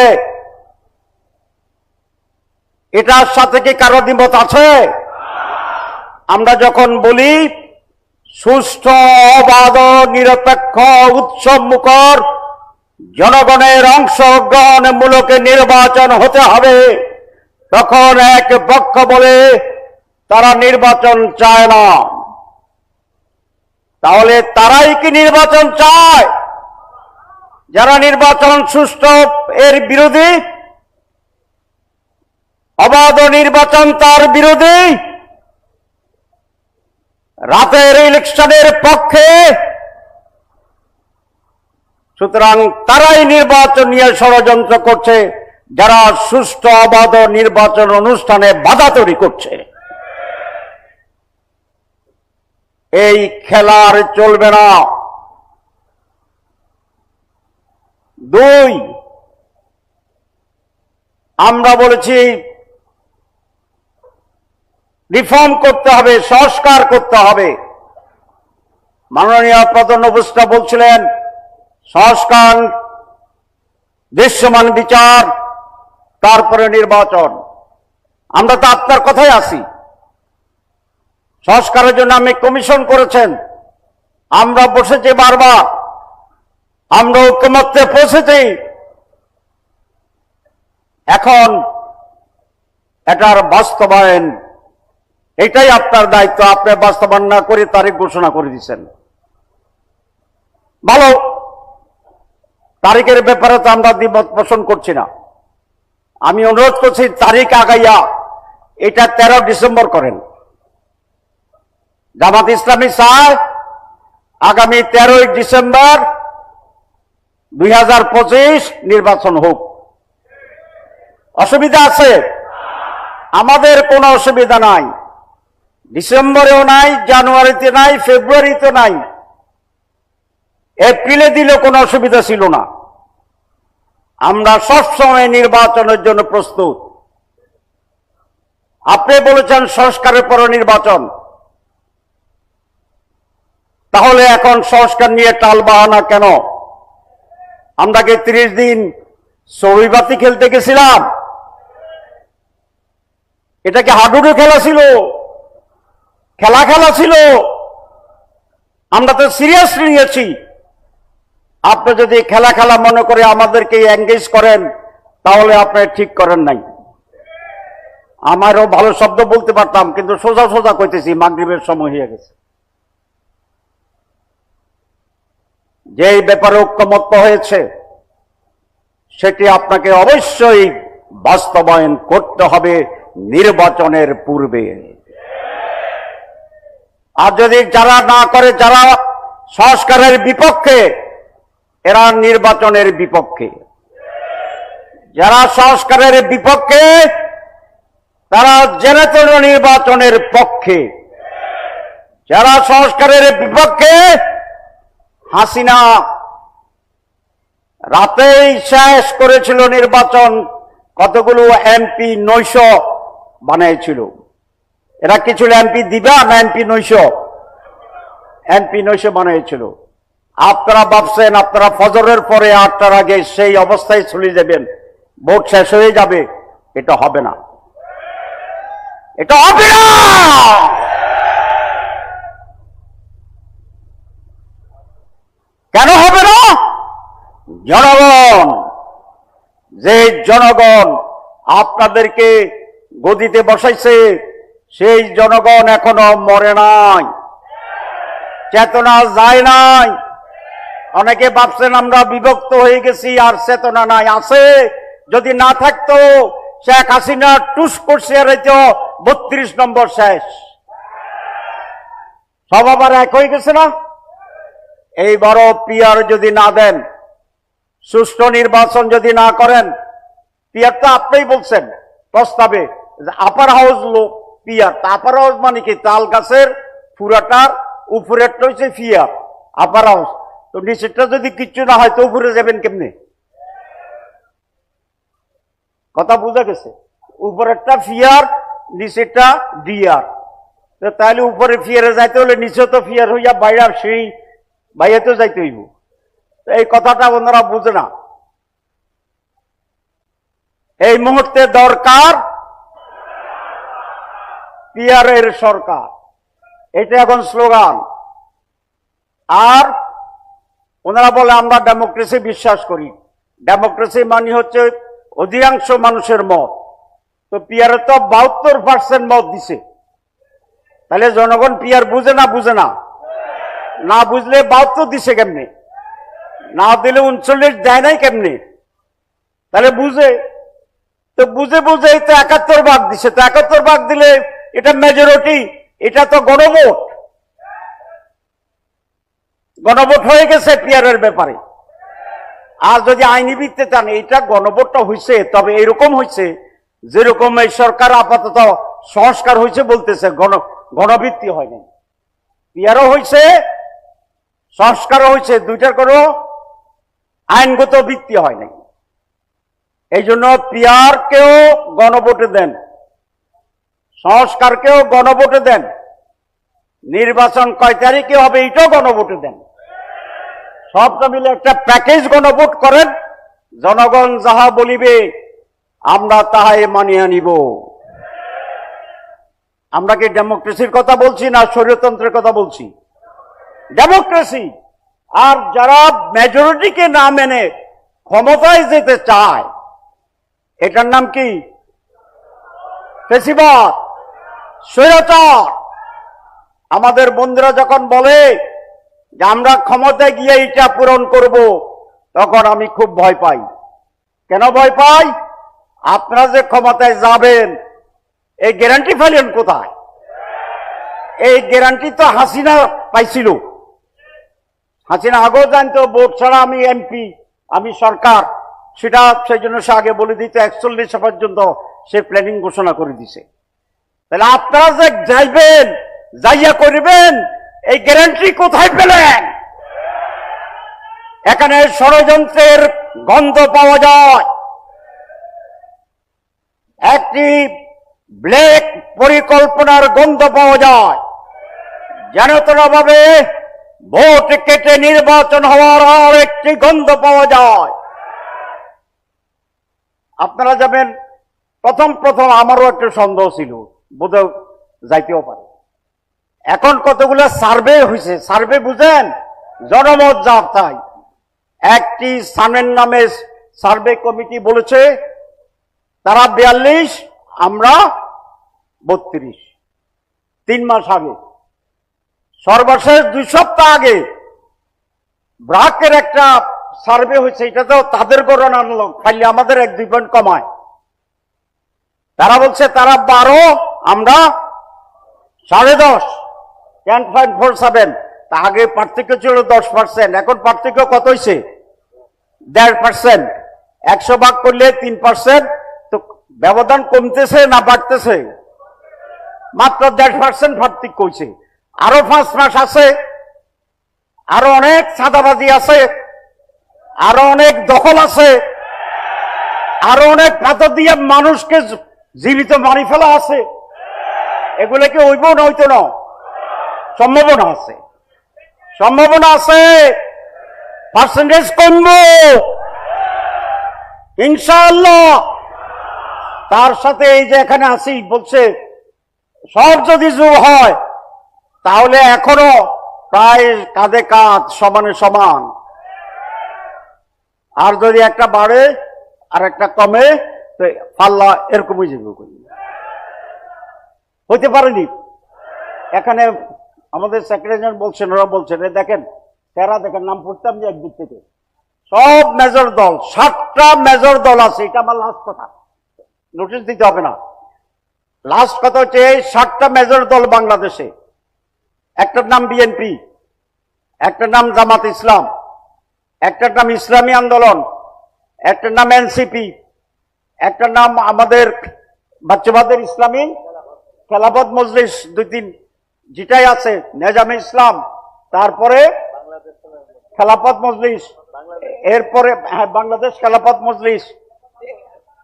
এটার সাথে কি কারো দ্বিমত আছে? আমরা যখন বলি সুষ্ঠু, অবাধ, নিরপেক্ষ, উৎসবমুখর, জনগণের অংশগ্রহণমূলক নির্বাচন হতে হবে, তখন এক পক্ষ বলে তারা নির্বাচন চায় না। তাহলে তারাই কি নির্বাচন চায়? যারা নির্বাচন সুষ্ঠু এর বিরোধী, অবাধ নির্বাচন তার বিরোধী, রাতের ইলেকশনের পক্ষে, সুতরাং তারাই নির্বাচন নিয়ে ষড়যন্ত্র করছে, যারা সুষ্ঠু অবাধ নির্বাচন অনুষ্ঠানে বাধা তৈরি করছে। এই খেলা আর চলবে না। 2, আমরা বলেছি রিফর্ম করতে হবে, সংস্কার করতে হবে। মাননীয় প্রধান উপদেষ্টা বলছিলেন সংস্কার, দৃশ্যমান বিচার, তারপরে নির্বাচন। আমরা তো আপনার কথাই আছি। সংস্কারের জন্য আমি কমিশন করেছেন, আমরা বসেছি বারবার, আমরা ঐক্যমত্যে পৌঁছেছি। এখন এটার বাস্তবায়ন, এটাই আপনার দায়িত্ব। আপনি বাস্তবায়ন না করে তারিখ ঘোষণা করে দিচ্ছেন, ভালো। তারিখের ব্যাপারে তো আমরা দ্বিমত পোষণ করছি না। আমি অনুরোধ করছি তারিখ আগাইয়া এটা 13 ডিসেম্বর করেন। জামাত ইসলামী চায় আগামী 13 ডিসেম্বর 2025 নির্বাচন হোক। অসুবিধা আছে? আমাদের কোনো অসুবিধা নাই। ডিসেম্বরেও নাই, জানুয়ারিতে নাই, ফেব্রুয়ারিতে নাই, এপ্রিলে দিলে কোনো অসুবিধা ছিল না। আমরা সবসময় নির্বাচনের জন্য প্রস্তুত। আপনি বলেছেন সংস্কারের পর নির্বাচন, তাহলে এখন সংস্কার নিয়ে টাল বাহানা কেন? আমরা কি 30 দিন ছবিবাতি খেলতে গেছিলাম? এটা কি হাডুডু খেলা ছিল? খেলা ছিল? আমরা তো সিরিয়াসলি নিয়েছি। আপনি যদি খেলা খেলা মনে করে আমাদেরকে এঙ্গেজ করেন তাহলে আপনি ঠিক করেন নাই। আমারও ভালো শব্দ বলতে পারতাম, কিন্তু সোজা সোজা কইতেছি, মাগরিবের সময় হয়ে গেছে। যেই ব্যাপারে ঐক্যমত্য হয়েছে সেটি আপনাকে অবশ্যই বাস্তবায়ন করতে হবে নির্বাচনের পূর্বে। আর যদি যারা না করে, যারা সংস্কারের বিপক্ষে, এরা নির্বাচনের বিপক্ষে। যারা সংস্কারের বিপক্ষে তারা জেনে তেনে নির্বাচনের পক্ষে। যারা সংস্কারের বিপক্ষে, হাসিনা রাতেই শেষ করেছিল নির্বাচন, কতগুলো এমপি 900 বানিয়েছিল। এরা কি ছিল এমপি দিবা না এমপি 900? এমপি 900 বানিয়েছিল। আপনারা ভাবছেন আপনারা ফজরের পরে 8টার আগে সেই অবস্থায় চলে যাবেন, ভোট শেষ হয়ে যাবে। এটা হবে না, এটা হবে না। কেন হবে না? জনগণ, যে জনগণ আপনাদেরকে গদিতে বসাইছে, সেই জনগণ এখনো মরে নাই, চেতনা যায় নাই। অনেকে ভাবছেন আমরা বিভক্ত হয়ে গেছি আর চেতনা নাই। আছে, যদি না থাকতো শেখ হাসিনা টুস করছে আর 32 নম্বর শেষ, সব আবার এক হয়ে গেছে না? এইবারও পিআর যদি না দেন, সুষ্ঠু নির্বাচন যদি না করেন, পিআর তো আপনিই বলছেন প্রস্তাবে আপার হাউস লোক পিআর। আপার হাউস মানে কি? তাল গাছের পুরাটার উপরেরটা হচ্ছে পিআর, আপার হাউস। তো নিচেরটা যদি কিচ্ছু না হয় তো উপরে যাবেন কেমনে? কথা বোঝা গেছে? উপরেরটা পিআর, নিচেরটা ডিআর। তাহলে উপরে পিআরে যাইতে হলে নিচে তো পিআর হইয়া বাইরে সেই বাইরে তো যাইতে হইব। এই কথাটা ওনারা বুঝে না। এই মুহূর্তে দরকার পিআরের সরকার, এটা এখন স্লোগান। আর ওনারা বলে আমরা ডেমোক্রেসি বিশ্বাস করি। ডেমোক্রেসি মানে হচ্ছে অধিকাংশ মানুষের মত। তো পিআর তো 72% মত দিছে। তাহলে জনগণ পিআর বুঝে না? বুঝে না? না বুঝলে 72 দিছে কেমনে? না দিলে 39 দেয় নাই কেমনে? তাহলে বুঝে, তো বুঝে বুঝে তো 71 ভাগ দিছে। তো 71 ভাগ দিলে এটা মেজরিটি, এটা তো গণভোট। গণভোট হয়ে গেছে পিআরের ব্যাপারে। আর যদি আইনি ভিত্তিতে চান, এটা গণভোটটা হয়েছে, তবে এরকম হয়েছে যেরকম এই সরকার আপাতত সংস্কার হয়েছে বলতেছে, গণভিত্তি হয়নি। পিআরও হয়েছে, সংস্কারও হয়েছে, দুইটার কোনো আইনগত ভিত্তি হয় নাই। এই জন্য পিআরকেও গণভোটে দেন, সংস্কারকেও গণভোটে দেন, নির্বাচন কয় তারিখে হবে এটাও গণভোটে দেন। সবটা মিলে একটা প্যাকেজ গণভোট করেন। জনগণ যাহা বলিবে আমরা তাহাই মানিয়া নিব। আমরা কি ডেমোক্রেসির কথা বলছি না স্বৈরতন্ত্রের কথা বলছি? ডেমোক্রেসি। আর যারা মেজরিটিকে না মেনে ক্ষমতায় যেতে চায়, এটার নাম কি? ফ্যাসিবাদ, স্বৈরাচার। আমাদের বন্ধুরা যখন বলে যে আমরা ক্ষমতায় গিয়ে এটা পূরণ করব, তখন আমি খুব ভয় পাই। কেন ভয় পাই? আপনারা যে ক্ষমতায় যাবেন, এই গ্যারান্টি পেলেন কোথায়? এই গ্যারান্টি তো হাসিনা পাইছিল। হাসিনা আগেও জানতো ভোট ছাড়া আমি এমপি, আমি সরকার। সেটা সেই জন্য সে আগে বলে দিতে 41 পর্যন্ত সে প্ল্যানিং ঘোষণা করে দিছে। তাহলে আপনারা যে যাইবেন, যাইয়া করবেন, এই গ্যারান্টি কোথায় পেলেন? এখানে ষড়যন্ত্রের গন্ধ পাওয়া যায়, একটি ব্ল্যাক পরিকল্পনার গন্ধ পাওয়া যায়। যেন তেনভাবে ভোট কেটে নির্বাচন হওয়ার আর একটি গন্ধ পাওয়া যায়। আপনারা যাবেন, প্রথম আমারও একটা সন্দেহ ছিল, বোধহয় যাইতেও পারে। এখন কতগুলো সার্ভে হয়েছে, সার্ভে বুঝেন, জনমত যাচাই। একটি সানের নামে সার্ভে কমিটি বলেছে তারা 42, আমরা 32। 3 মাস আগে, সর্বশেষ 2 সপ্তাহ আগে ব্রাকের একটা সার্ভে হয়েছে, এটা তো তাদের গণনা আনলো, খালি আমাদের 1-2 পয়েন্ট কমায়। তারা বলছে তারা 12, আমরা 10.5, 10.47। তা আগে পার্থক্য ছিল 10%, এখন পার্থক্য কত হয়েছে? 1.5%। 100 ভাগ করলে 3%, তো ব্যবধান কমতেছে না বাড়তেছে? মাত্র 1.5% পার্থক্য হয়েছে। আরো 5 মাস আছে, আরো অনেক চাঁদাবাজি আছে, আরো অনেক দখল আছে, আরো অনেক পাথর দিয়ে মানুষকে জীবিত মারি ফেলা আছে। এগুলোকে হইব না, হইতো না? সম্ভাবনা আছে, সম্ভাবনা আছে, পার্সেন্টেজ কমবো ইনশাআল্লাহ। তার সাথে এই যে এখানে আসি বলছে সব যদি যোগ হয় তাহলে এখনো প্রায় কাঁধে কাঁধ, সমানে সমান। আর যদি একটা বাড়ে আর একটা কমে তো পাল্লা এরকম হইতে পারেনি। এখানে আমাদের সেক্রেটারি বলছেন, ওরা বলছেন দেখেন তারা দেখেন নাম পড়তাম যে একদিক থেকে সব মেজর দল, 7টা মেজর দল আছে। এটা আমার লাস্ট কথা, নোটিশ দিতে হবে না। লাস্ট কথা হচ্ছে এই 7টা মেজর দল বাংলাদেশে, একটার নাম বিএনপি, একটার নাম জামাত ইসলাম, একটার নাম ইসলামী আন্দোলন, একটার নাম এনসিপি, একটার নাম আমাদের বাচ্চাবাদের ইসলামী খেলাফত মজলিস, 2-3 যেটাই আছে, নেজামে ইসলাম, তারপরে খেলাফত মজলিস, এরপরে বাংলাদেশ খেলাফত মজলিস,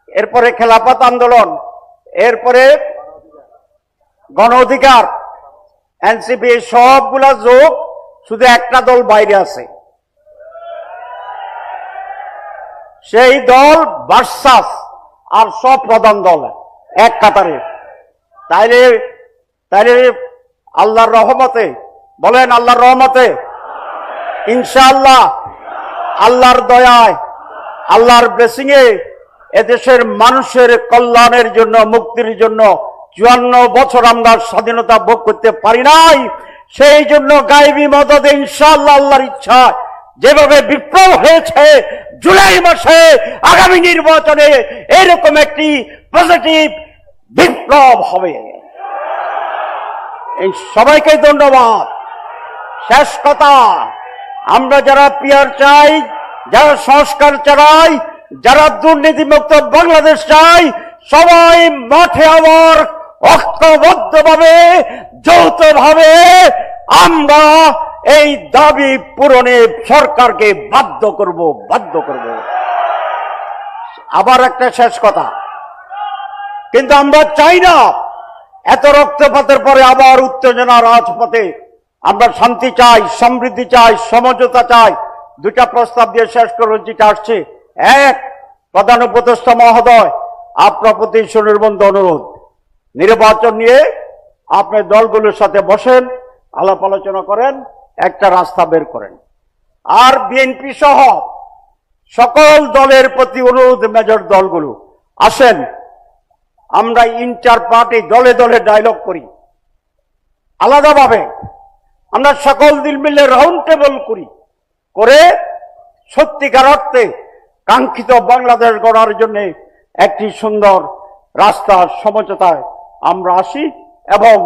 এরপরে খেলাফত আন্দোলন, এরপরে গণ অধিকার, এনসিপি, সবগুলা যোগ, শুধু একটা দল বাইরে আছে, সেই দল ভার্সাস আর সব প্রধান দল এক কাতারে। তাইলে তাইলে আল্লাহর রহমতে বলেন, আল্লাহর রহমতে ইনশাআল্লাহ, আল্লাহর দয়ায়, আল্লাহর ব্লেসিং এ এদেশের মানুষের কল্যাণের জন্য, মুক্তির জন্য 54 বছর আমরা স্বাধীনতা ভোগ করতে পারি নাই। সেই জন্য গায়েবী মদদে ইনশাআল্লাহ আল্লাহর ইচ্ছা যেভাবে বিপ্লব হয়েছে জুলাই মাসে, আগামী নির্বাচনে এরকম একটি পজিটিভ বিপ্লব হবে। এই সবাইকে ধন্যবাদ। শেষ কথা, আমরা যারা পিয়ার চাই, যারা সংস্কার চাই, যারা দুর্নীতিমুক্ত বাংলাদেশ চাই, সবাই মাঠে আবার ঐক্যবদ্ধভাবে, যৌথভাবে আমরা এই দাবি পূরণে সরকারকে বাধ্য করব। আবার একটা শেষ কথা, কিন্তু আমরা চাই না এত রক্তপাতের পরে আবার উত্তেজনা রাজপথে। আমরা শান্তি চাই, সমৃদ্ধি চাই, সমঝোতা চাই। 2টা প্রস্তাব দিয়ে শেষ করব যেটা আসছে। এক, প্রধান উপদেষ্টা মহোদয়, আপনার প্রতি সুনির্বন্ধ অনুরোধ, নির্বাচন নিয়ে আপনি দলগুলোর সাথে বসেন, আলাপ আলোচনা করেন, একটা রাস্তা বের করেন। আর বিএনপি সহ সকল দলের প্রতি অনুরোধ, মেজর দলগুলো আসেন, আমরা ইন্টার পার্টি দলে দলে ডায়লগ করি, আলাদাভাবে আমরা সকল দিল মিলে রাউন্ড টেবল করি, করে সত্যিকার অর্থে কাঙ্ক্ষিত বাংলাদেশ গড়ার জন্য একটি সুন্দর রাস্তা, সমঝোতায় আমরা আসি এবং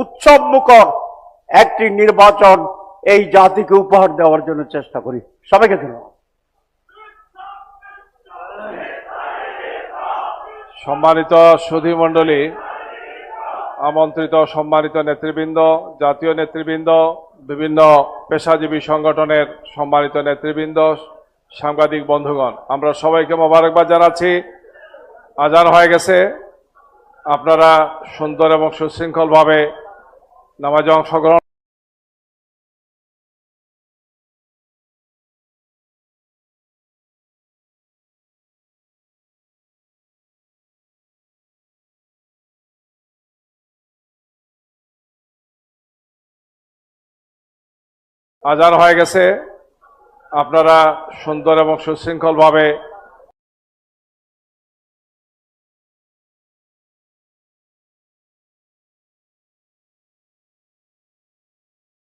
উৎসব মুখর একটি নির্বাচন এই জাতিকে উপহার দেওয়ার জন্য চেষ্টা করি। সবাইকে ধন্যবাদ।
সম্মানিত সুধী মণ্ডলী, আমন্ত্রিত সম্মানিত নেতৃবৃন্দ, জাতীয় নেতৃবৃন্দ, বিভিন্ন পেশাজীবী সংগঠনের সম্মানিত নেতৃবৃন্দ, সাংবাদিক বন্ধুগণ, আমরা সবাইকে মোবারকবাদ জানাচ্ছি। আজান হয়ে গেছে, আপনারা সুন্দর এবং সুশৃঙ্খলভাবে নামাজে অংশগ্রহণ আজান হয়ে গেছে, আপনারা সুন্দর এবং সুশৃঙ্খলভাবে